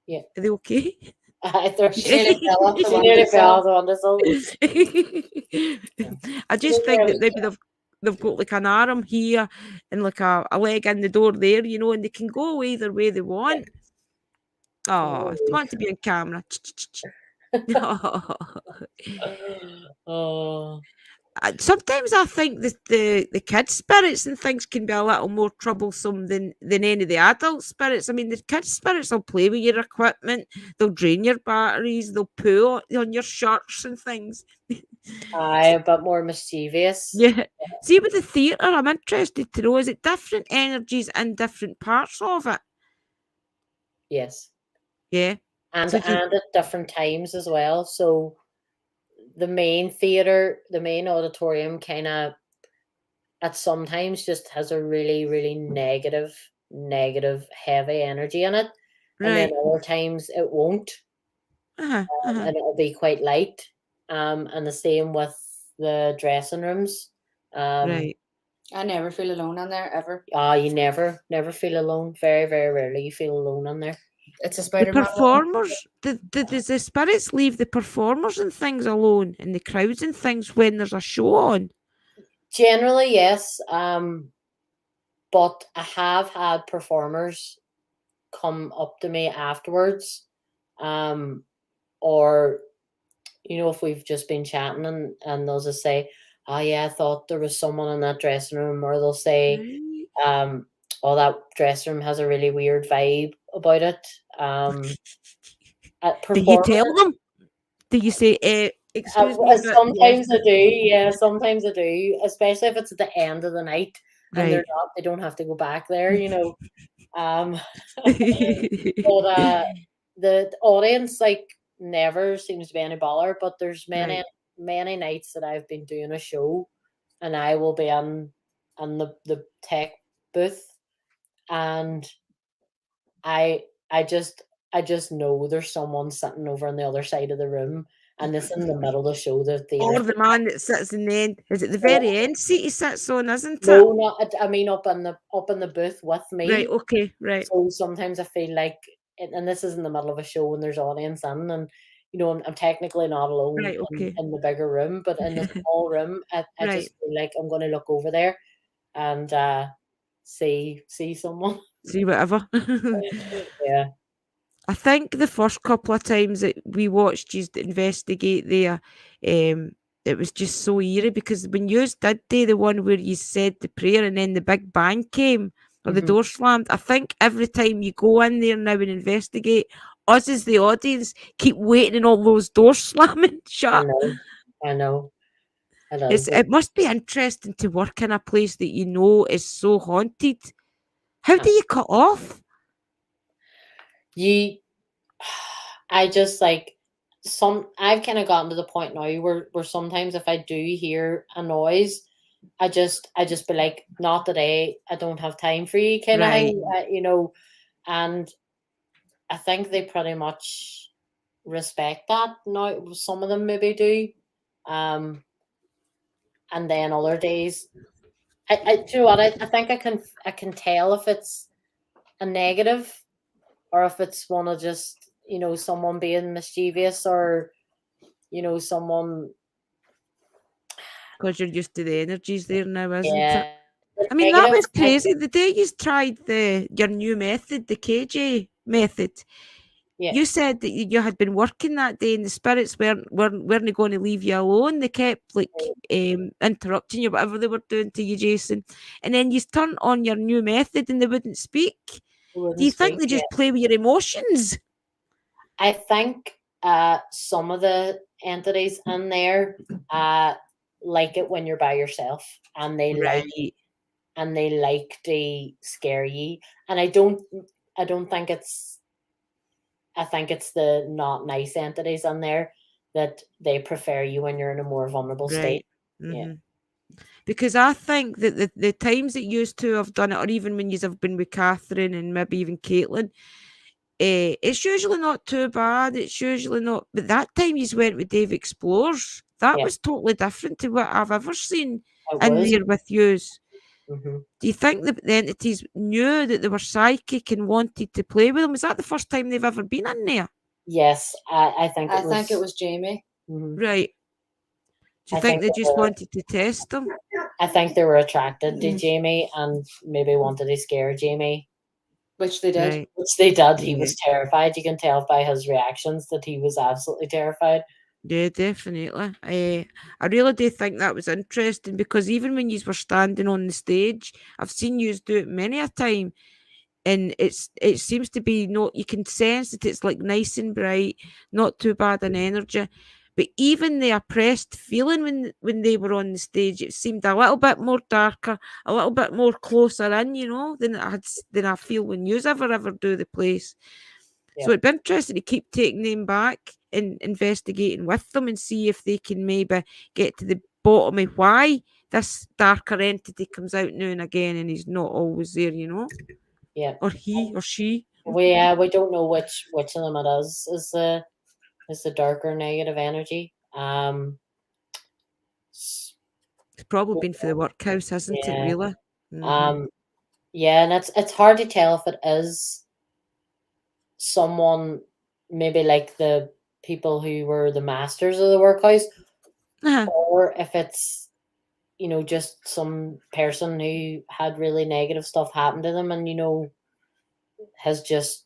Yeah.
Are they okay?
She nearly fell off the windowsill.
I just think that maybe they've got like an arm here and like a leg in the door there, and they can go either way they want. Oh, if they want to be on camera.
Oh.
Sometimes I think the kids' spirits and things can be a little more troublesome than any of the adult spirits. I mean, the kids' spirits will play with your equipment, they'll drain your batteries, they'll poo on your shirts and things.
Aye, a bit more mischievous.
Yeah. See, with the theatre, I'm interested to know, is it different energies in different parts of it?
Yes.
Yeah.
And
So you,
at different times as well. So the main theatre, the main auditorium kind of at sometimes just has a really, really negative, heavy energy in it. And then
right.
other times it won't. And it'll be quite light. And the same with the dressing rooms.
Right.
I never feel alone in there ever.
You never feel alone. Very, very rarely you feel alone in there.
It's a
The
Spider-Man.
performers, does the spirits leave the performers and things alone and the crowds and things when there's a show on?
Generally, yes. But I have had performers come up to me afterwards Or if we've just been chatting and they'll just say, oh yeah, I thought there was someone in that dressing room, or they'll say,
Right.
oh, that dressing room has a really weird vibe about it. At
Do you tell
performing,
them? Do you say, excuse me, but yes,
sometimes I do, yeah, sometimes I do, especially if it's at the end of the night and
right.
they don't have to go back there, Um, but the audience never seems to be any bother. But there's many
Right.
many nights that I've been doing a show, and I will be in the tech booth, and I just know there's someone sitting over on the other side of the room, and this in the middle of the show. The
Or
theater's
the man that sits in the end. Is it the
no,
very end seat he sits on, isn't it?
no, not I mean up in the booth with
Right,
me.
okay, right.
So sometimes I feel like, and this is in the middle of a show and there's audience in, and I'm technically not alone
Right,
in,
okay.
in the bigger room, but in the small room, I
Right.
just feel like I'm going to look over there and see someone.
See whatever.
Yeah.
I think the first couple of times that we watched you investigate there, it was just so eerie because when you did do the one where you said the prayer and then the big bang came or the
Hmm.
door slammed, I think every time you go in there now and investigate, us as the audience keep waiting and all those doors slamming
I
shut.
know. I know. It
It's,
is.
it must be interesting to work in a place that you know is so haunted. How do
Uh,
you cut off?
You, I just I've kind of gotten to the point now where sometimes if I do hear a noise, I just be like, not today. I don't have time for you, kind of
Right.
thing. And I think they pretty much respect that now. Some of them maybe do, and then other days, do you know what? I think I can tell if it's a negative or if it's one of just someone being mischievous, or someone.
Because you're used to the energies there now, isn't it?
Yeah, the
I mean, that
negative.
was crazy. The day you tried your new method, the KJ method,
Yeah,
you said that you had been working that day and the spirits weren't going to leave you alone. They kept interrupting you, whatever they were doing to you, Jason. And then you turned on your new method and they wouldn't speak.
we
Do
wouldn't
you think
speak.
they
Yeah,
just play with your emotions?
I think some of the entities in there like it when you're by yourself, and
Right.
they like to scare you. And I don't think it's I think it's the not nice entities in there that they prefer you when you're in a more vulnerable state.
Right.
Yeah.
Hmm. Because I think that the times that you two have done it, or even when you have been with Catherine and maybe even Caitlin, it's usually not too bad. It's usually not. But that time you went with Dave Explores, that
Yeah,
was totally different to what I've ever seen
it
in
was.
there with yous.
Hmm.
Do you think the entities knew that they were psychic and wanted to play with them? Is that the first time they've ever been in there?
Yes, I think
I
it
think it
was.
was Jamie.
Mhm.
Right. Do you
I
think
think
they
they
just
were.
wanted to test them?
I think they were attracted to Jamie and maybe wanted to scare Jamie,
Which they did.
Right.
which they did. He
Yeah.
was terrified. You can tell by his reactions that he was absolutely terrified.
Yeah, definitely. I really do think that was interesting because even when you were standing on the stage, I've seen you do it many a time, and it seems to be not. You can sense that it's like nice and bright, not too bad an energy. But even the oppressed feeling when they were on the stage, it seemed a little bit more darker, a little bit more closer in, than I feel when you ever do the place. So
Yeah,
it'd be interesting to keep taking them back and investigating with them and see if they can maybe get to the bottom of why this darker entity comes out now and again and he's not always there.
yeah.
Or he or she.
We don't know which of them it is the darker negative energy. S-
It's probably been for the workhouse, hasn't it,
yeah.
really? Hmm.
Um. Yeah, and it's hard to tell if it is someone, maybe like the people who were the masters of the workhouse,
Uh-huh.
or if it's just some person who had really negative stuff happen to them, and has just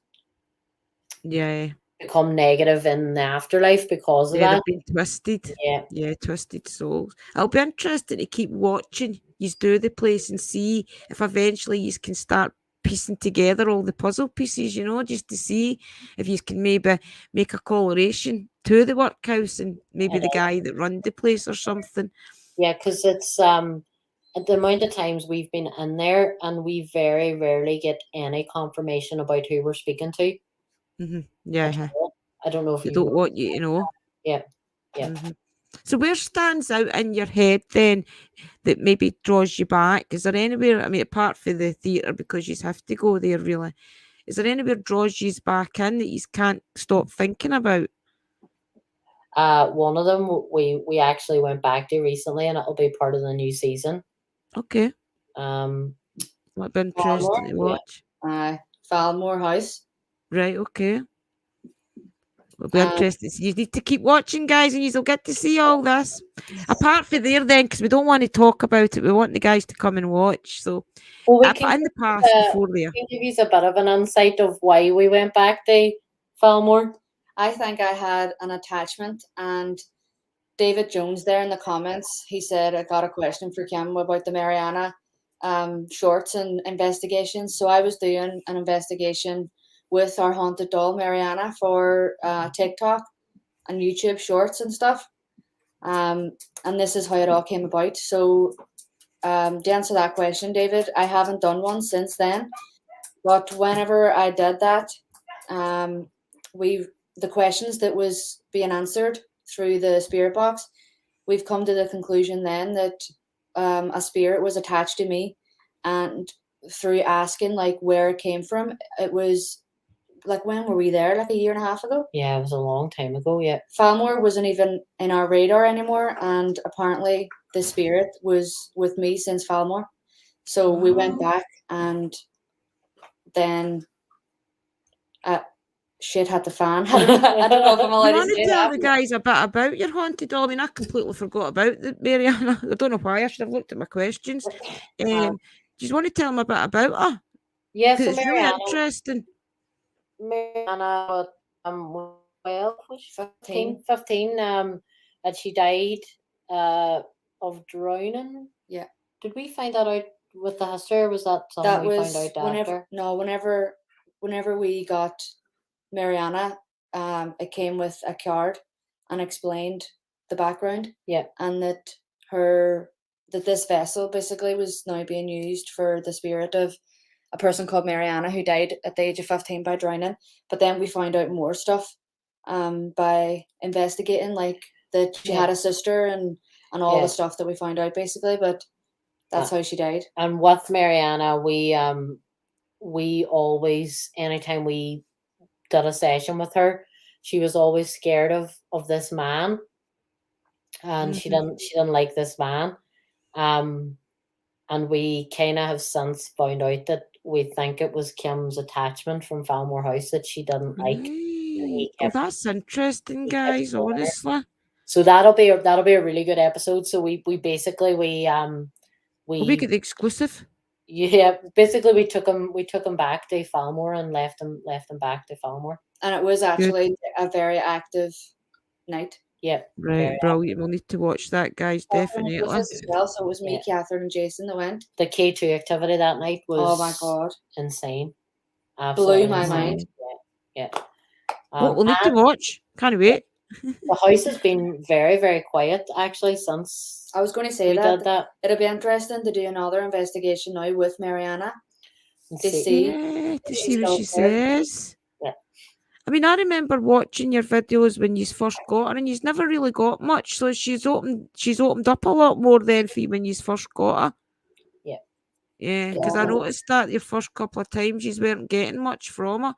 Yeah.
become negative in the afterlife because of
Yeah, they've
that.
been twisted.
Yeah.
Yeah, twisted souls. It'll be interesting to keep watching yous do the place and see if eventually yous can start piecing together all the puzzle pieces, just to see if you can maybe make a correlation to the workhouse and maybe the guy that run the place or something.
Yeah, because it's at the amount of times we've been in there and we very rarely get any confirmation about who we're speaking to.
Yeah,
I don't know if
they
you
don't want you to know.
Yeah. Yeah.
So where stands out in your head then that maybe draws you back? Is there anywhere, I mean, apart from the theatre, because you have to go there really, is there anywhere draws you back in that you can't stop thinking about?
One of them we actually went back to recently, and it'll be part of the new season.
Okay,
Um,
that'd be interesting to watch.
Falmore House.
Right, okay. It'll be interesting. So you need to keep watching, guys, and you'll get to see all this. Apart from there, then, because we don't want to talk about it, we want the guys to come and watch. So,
well, we
in
can
the past, before there,
give you a bit of an insight of why we went back to Falmore.
I think I had an attachment, and David Jones there in the comments, he said, I got a question for Kim about the Mariana shorts and investigations. So I was doing an investigation with our haunted doll Mariana for TikTok and YouTube shorts and stuff. And this is how it all came about. So to answer that question, David, I haven't done one since then. But whenever I did that, the questions that was being answered through the spirit box, we've come to the conclusion then that a spirit was attached to me, and through asking like where it came from, it was like, when were we there? Like a year and a half ago?
Yeah, it was a long time ago. Yeah.
Falmore wasn't even in our radar anymore, and apparently the spirit was with me since Falmore. So we went back, and then shit hit the fan. I don't know if I'm allowed
you
to
want to
say
tell
that.
the guys a bit about your haunted doll? I mean, I completely forgot about the Mariana. I don't know why. I should have looked at my questions. Do you want to tell them a bit about her?
Yeah,
Because
so
it's really interesting.
Mariana, 12, 15, and she died of drowning.
Yeah.
Did we find that out with the history, or was that something we found out after?
No, whenever we got Mariana, it came with a card and explained the background.
Yeah.
And that this vessel basically was now being used for the spirit of a person called Mariana who died at the age of 15 by drowning. But then we found out more stuff by investigating, like that she had a sister and all the stuff that we found out basically. But that's how she died.
And with Mariana, we always, anytime we did a session with her, she was always scared of this man, and she didn't like this man. And we kind of have since found out that we think it was Kim's attachment from Falmore House that she didn't like.
Oh, that's interesting, guys. Honestly.
So that'll be a really good episode. So we basically we
get the exclusive.
Yeah, basically we took him back to Falmore and left him back to Falmore.
And it was actually a very active night.
Yeah.
Right, brilliant. We'll need to watch that, guys, definitely.
As well, so it was me, Catherine, and Jason that went.
The K2 activity that night was,
oh my god,
insane.
Absolutely blew my mind.
Yeah.
We'll need to watch. Can't wait.
The house has been very, very quiet actually since
I was going to say that. It'll be interesting to do another investigation now with Mariana to see
what she says.
Yeah.
I mean, I remember watching your videos when you first got her, and you've never really got much. So she's opened up a lot more than when you first got her.
Yeah.
Yeah, because I noticed that your first couple of times you weren't getting much from her.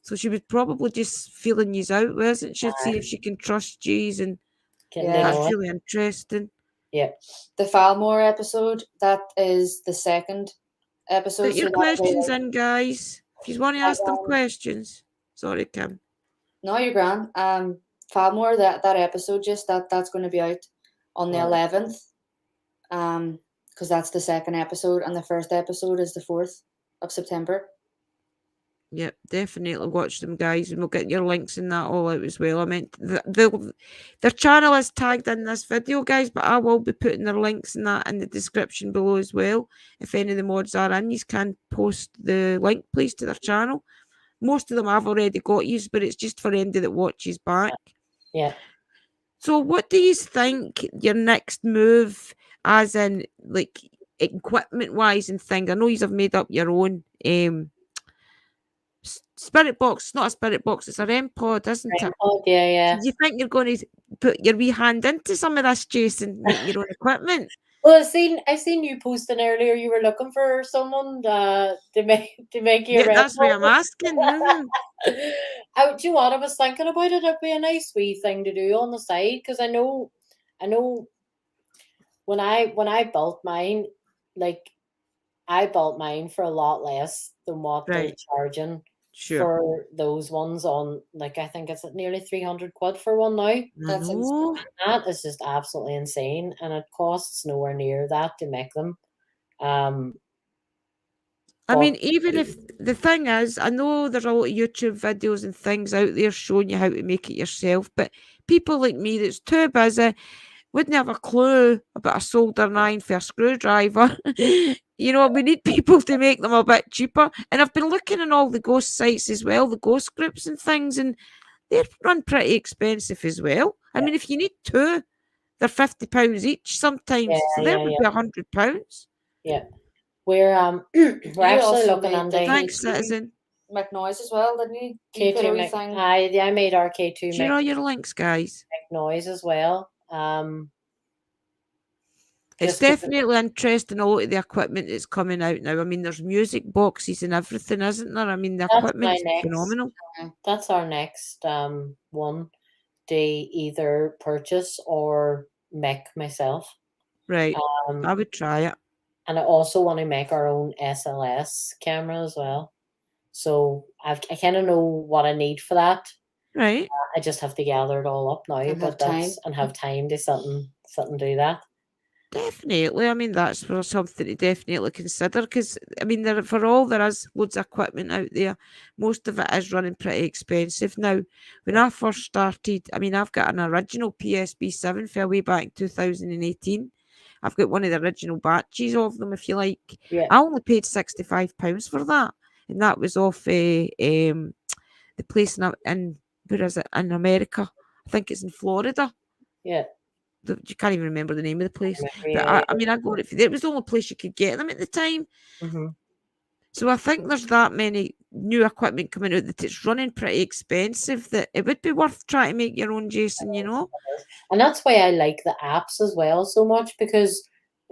So she was probably just feeling you out, wasn't she? See if she can trust you, and that's really interesting.
Yeah.
The Falmore episode, that is the second episode.
Put your questions in, guys. If you want to ask them questions. Sorry, Kim.
No, you're grand. Falmore, that episode, just that's going to be out on the 11th. Because that's the second episode, and the first episode is the 4th of September.
Yep, definitely watch them, guys, and we'll get your links and that all out as well. I meant their channel is tagged in this video, guys, but I will be putting their links and that in the description below as well. If any of the mods are in, you can post the link, please, to their channel. Most of them I've already got used, but it's just for anybody that watches back.
Yeah.
So, what do you think your next move, as in like equipment wise and things? I know you have made up your own spirit box. It's not a spirit box, it's a REM pod, isn't it?
Oh, yeah.
So do you think you're going to put your wee hand into some of this, Jason, make your own equipment?
Well, I seen you posting earlier. You were looking for someone to make you a
Yeah, that's why I'm
rental.
asking.
Do you know what? I was thinking about it. It'd be a nice wee thing to do on the side, because I know when I built mine, like I built mine for a lot less than what they're
Right,
charging
sure.
for those ones on, like, I think it's at nearly 300 quid for one now.
I
That's
know.
That is just absolutely insane, and it costs nowhere near that to make them.
I mean,
But
even if the thing is, I know there's a lot of YouTube videos and things out there showing you how to make it yourself, but people like me that's too busy wouldn't have a clue about a soldering iron for a screwdriver. You know, we need people to make them a bit cheaper. And I've been looking on all the ghost sites as well, the ghost groups and things, and they run pretty expensive as well. I
yeah,
mean, if you need two, they're £50 each sometimes, so that would be £100.
yeah. We're we're
You
actually
also
looking
made
on
the
the
Thanks,
K2
citizen.
McNoise as well, didn't you? You put a
K2
wee
Mc.
thing.
I made our K2
Do you know your links, guys?
noise as well.
It's
Just 'cause
definitely interesting, a lot of the equipment that's coming out now. I mean, there's music boxes and everything, isn't there? I mean, the
that's my
equipment's
next.
phenomenal.
That's our next one to either purchase or make myself.
Right.
Um,
I would try it.
and I also want to make our own SLS camera as well. So I kind of know what I need for that.
Right.
I just have to gather it all up now,
And have
but
time.
have time to something do that.
Definitely. I mean, that's for something to definitely consider because, I mean, for all there is loads of equipment out there, most of it is running pretty expensive now. When I first started, I mean, I've got an original PSB 7 for way back in 2018. I've got one of the original batches of them, if you like.
Yeah,
I only paid £65 for that. And that was off the place in, where is it, in America. I think it's in Florida.
yeah.
You can't even remember the name of the place.
Remember,
But
yeah,
I mean, I got it for there. It was the only place you could get them at the time.
Mm-hmm.
So I think there's that many new equipment coming out that it's running pretty expensive that it would be worth trying to make your own, Jason, you know?
And that's why I like the apps as well so much, because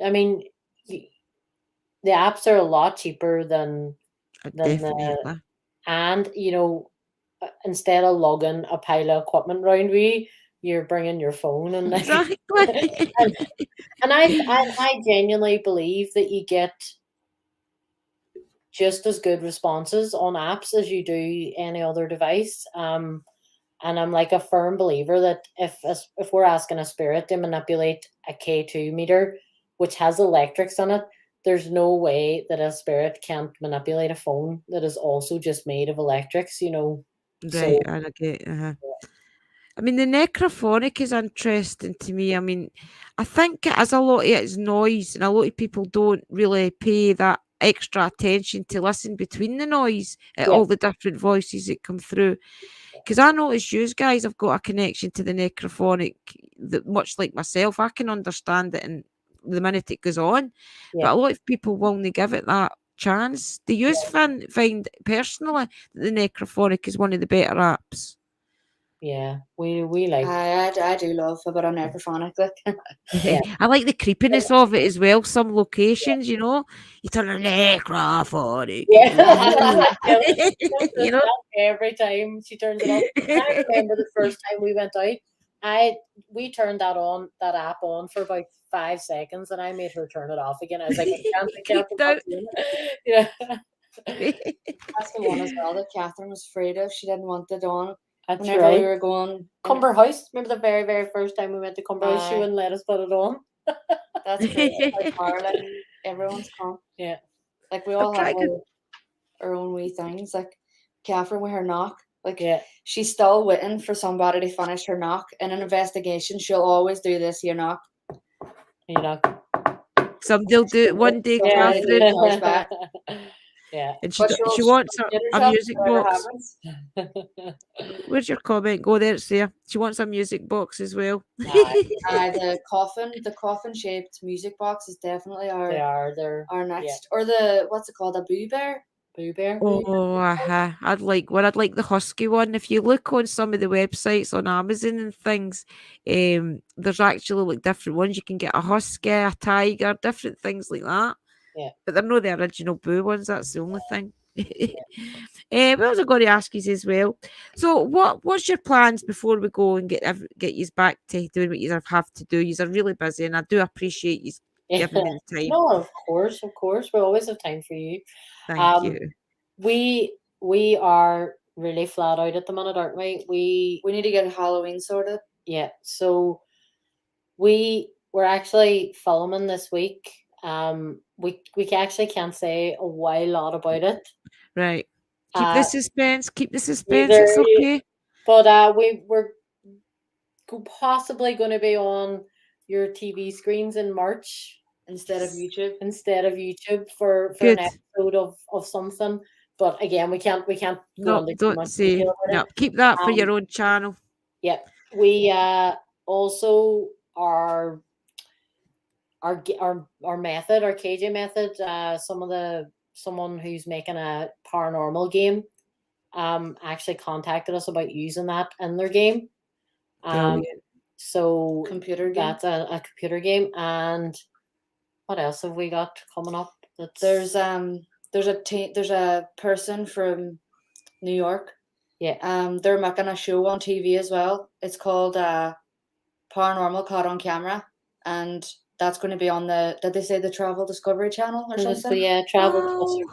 I mean, the apps are a lot cheaper than
Definitely.
and instead of lugging a pile of equipment around with you, you're bringing your phone and like,
Exactly.
and I genuinely believe that you get just as good responses on apps as you do any other device. And I'm like a firm believer that if we're asking a spirit to manipulate a K2 meter, which has electrics in it, there's no way that a spirit can't manipulate a phone that is also just made of electrics, So
Right, and I get, I mean, the necrophonic is interesting to me. I mean, I think it has a lot of its noise, and a lot of people don't really pay that extra attention to listen between the noise at
yeah,
all the different voices that come through. Because I notice you guys have got a connection to the necrophonic that, much like myself, I can understand it and the minute it goes on.
yeah,
But a lot of people will not give it that chance. Do you find personally that the necrophonic is one of the better apps?
yeah. We like
I do love a bit of necrophonic.
yeah.
I like the creepiness of it as well. Some locations, you know, you turn a necrophonic.
Yeah.
You know.
Every time she turns it off. I remember the first time we went out, we turned that app on for about 5 seconds, and I made her turn it off again. I was like, I can't
Creeped out.
Yeah.
That's the one as well that Catherine was afraid of. She didn't want it on.
That's
Whenever
right.
we were going
Cumber House. Remember the very, very first time we went to Cumber House, she wouldn't let us put it on.
That's great. Like everyone's calm.
Yeah.
Like we all have
trying to-
our own wee things. Like Catherine with her knock. Like,
Yeah.
she's still waiting for somebody to finish her knock. In an investigation, she'll always do this here knock.
You know.
Somebody'll do it one day,
Yeah.
Catherine.
Charge back.
Yeah.
And she,
But
she
she'll
wants
get
a
herself
music
whatever
box.
happens.
Where's your comment? Go there, it's there. She wants a music box as well.
The coffin shaped music box is definitely
They are. They're
our next, or the, what's it called, a Boo Bear?
Boo Bear.
Oh, I'd like one. I'd like the husky one. If you look on some of the websites on Amazon and things, there's actually like different ones. You can get a husky, a tiger, different things like that.
Yeah.
But they're not the original Boo ones. That's the only thing. What was I going to ask you as well? So, what's your plans before we go and get you back to doing what you have to do? You are really busy, and I do appreciate you giving me the time.
No, of course. We always have time for you.
Thank you.
We are really flat out at the minute, aren't we?
We need to get Halloween sorted.
Yeah. So we're actually filming this week. We actually can't say a while lot about it.
Right. Keep the suspense. Keep the suspense.
Either,
It's okay.
But we're possibly going to be on your TV screens in March
instead of
YouTube for
Good.
an episode of something. But again, we can't go
No,
into too
don't
much
say.
detail about
No,
it.
keep that for your own channel.
Yep. We also our method, our KJ method. Someone who's making a paranormal game, actually contacted us about using that in their game.
Brilliant.
So
computer game.
That's a computer game. And what else have we got coming up?
There's a person from New York.
Yeah.
They're making a show on TV as well. It's called Paranormal Caught on Camera, and that's going to be on did they say the Travel Discovery Channel or something?
Yeah, Travel.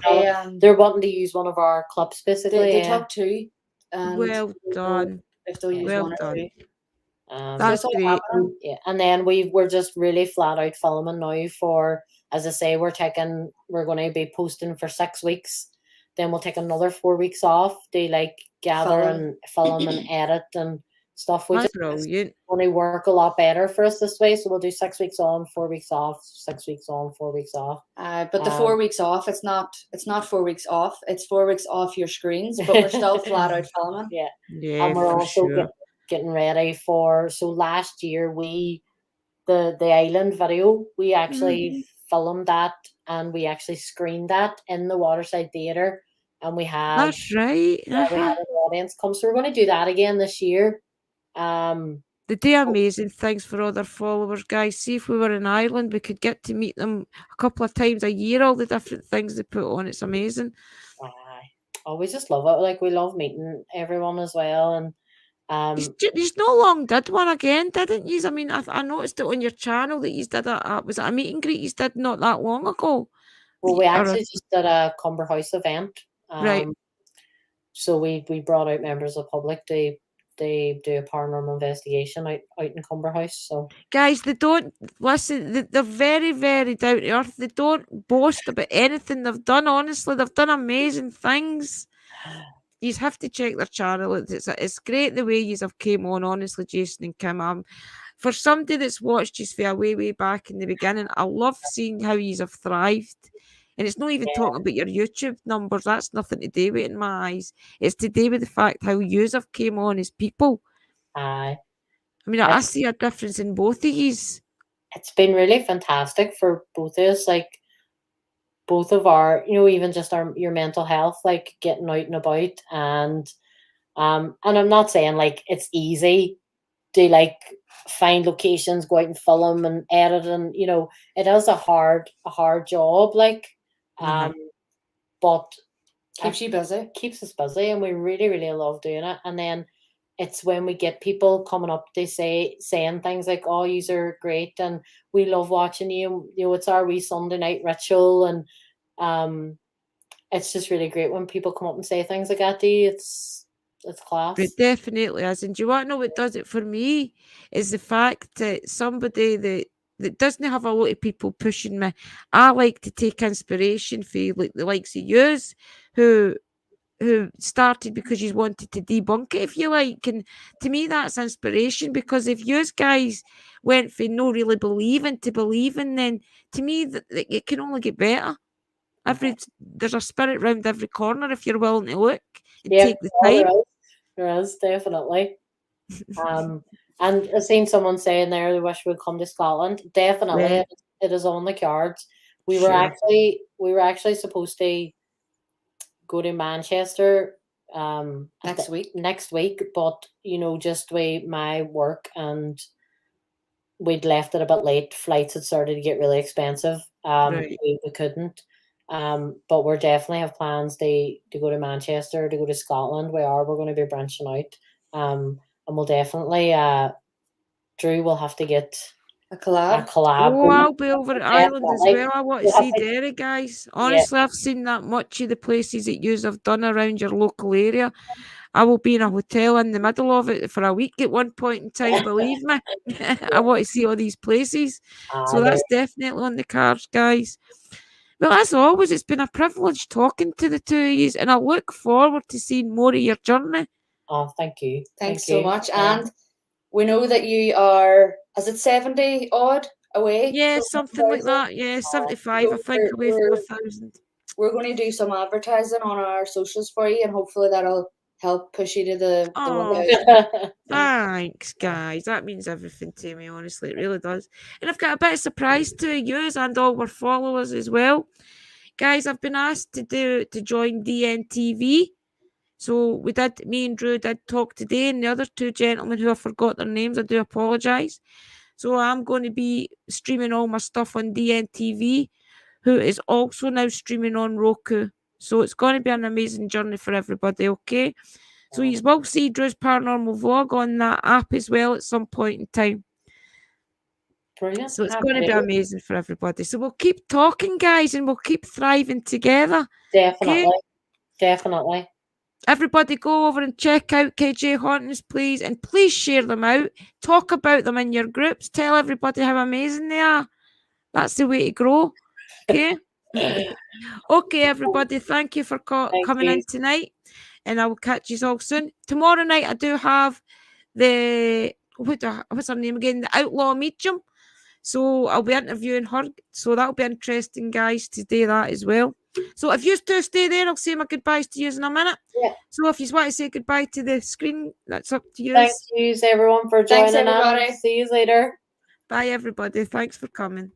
Oh.
They're wanting to use one of our clips, basically.
They took two. And
well done.
If they'll use
well
one
done.
or two.
That's great.
Yeah, and then we're just really flat out filming now for, as I say, we're going to be posting for 6 weeks. Then we'll take another 4 weeks off. They like gather and film and edit and stuff.
That's brilliant.
Going to work a lot better for us this way. So we'll do 6 weeks on, 4 weeks off, 6 weeks on, 4 weeks off.
But the 4 weeks off, it's not 4 weeks off. It's 4 weeks off your screens, but we're still flat out filming.
Yeah.
Yeah,
and we're
for
also
sure.
getting ready for. So last year the island video, we actually filmed that and we actually screened that in the Waterside Theatre, and we had
That's right.
we had an audience come. So we're going to do that again this year.
They do amazing things for other followers, guys. See, if we were in Ireland, we could get to meet them a couple of times a year. All the different things they put on, it's amazing.
We just love it. Like, we love meeting everyone as well. And
you not long did one again, didn't you? I mean, I noticed it on your channel that you did was it a meet and greet you did not that long ago?
Well, we actually just did a Cumber House event.
Right.
So we brought out members of the public to do a paranormal investigation out in Cumber House. So
guys, they don't listen. They're very, very down to earth. They don't boast about anything they've done. Honestly, they've done amazing things. You have to check their channel. It's great the way you have came on. Honestly, Jason and Kim, for somebody that's watched you for way back in the beginning, I love seeing how you have thrived. And it's not even talking about your YouTube numbers. That's nothing to do with it in my eyes. It's to do with the fact how you have came on as people. I mean, I see a difference in both of you.
It's been really fantastic for both of us. Like, both of our, even just your mental health, like getting out and about, and I'm not saying like it's easy to like find locations, go out and film and edit, and it is a hard job, like, but keeps us busy, and we really, really love doing it. And then it's when we get people coming up, they saying things like, "Oh, yous are great, and we love watching you. It's our wee Sunday night ritual," and it's just really great when people come up and say things like that to you. It's class.
It definitely is. And do you want to know what does it for me? Is the fact that somebody that doesn't have a lot of people pushing me. I like to take inspiration from like the likes of yous who who started because you wanted to debunk it, if you like. And to me, that's inspiration, because if you guys went from no really believing to believing, then to me, it can only get better. There's a spirit round every corner if you're willing to look and
Yeah,
take the
well,
time.
there is definitely. And I've seen someone saying there they wish we'd come to Scotland. Definitely,
Yeah.
it is on the cards. We
Sure.
were actually supposed to go to Manchester next week, but just with my work, and we'd left it a bit late. Flights had started to get really expensive.
Right.
We couldn't. But we're definitely have plans to go to Manchester, to go to Scotland. We're going to be branching out. And we'll definitely Drew will have to get
A collab.
Oh,
going.
I'll be over at Ireland as
Definitely.
well. I want to
We'll have
see
to-
Derry, guys.
Yeah.
Honestly, I've seen that much of the places that yous have done around your local area. I will be in a hotel in the middle of it for a week at one point in time, believe me. I want to see all these places. So that's definitely on the cards, guys. Well, as always, it's been a privilege talking to the two of you, and I look forward to seeing more of your journey.
Oh, thank you.
Thanks so much. And we know that you are, is it 70 odd away?
Yeah,
from
something like
1,000?
that. Yeah, 75,
So
I think, away from 1,000.
We're going to do some advertising on our socials for you, and hopefully that'll help push you to the
Oh,
1,000.
thanks, guys. That means everything to me, honestly. It really does. And I've got a bit of surprise to yous and all our followers as well. Guys, I've been asked to join DNTV. So me and Drew did talk today, and the other two gentlemen who I forgot their names, I do apologise. So I'm going to be streaming all my stuff on DNTV, who is also now streaming on Roku. So it's going to be an amazing journey for everybody, okay? So you will see Drew's Paranormal Vlog on that app as well at some point in time.
Brilliant.
So it's going to be amazing for everybody. So we'll keep talking, guys, and we'll keep thriving together.
Definitely.
Okay?
Definitely.
Everybody go over and check out KJ Hauntings, please, and please share them out. Talk about them in your groups. Tell everybody how amazing they are. That's the way to grow. Okay? Okay, everybody. Thank you for coming in tonight. And I will catch you all soon. Tomorrow night, I do have what's her name again? The Outlaw Medium. So I'll be interviewing her. So that'll be interesting, guys, to do that as well. So if you two stay there, I'll say my goodbyes to you in a minute.
Yeah.
So if you want to say goodbye to the screen, that's up to you.
Thank you, everyone, for joining us. See you later.
Bye, everybody. Thanks for coming.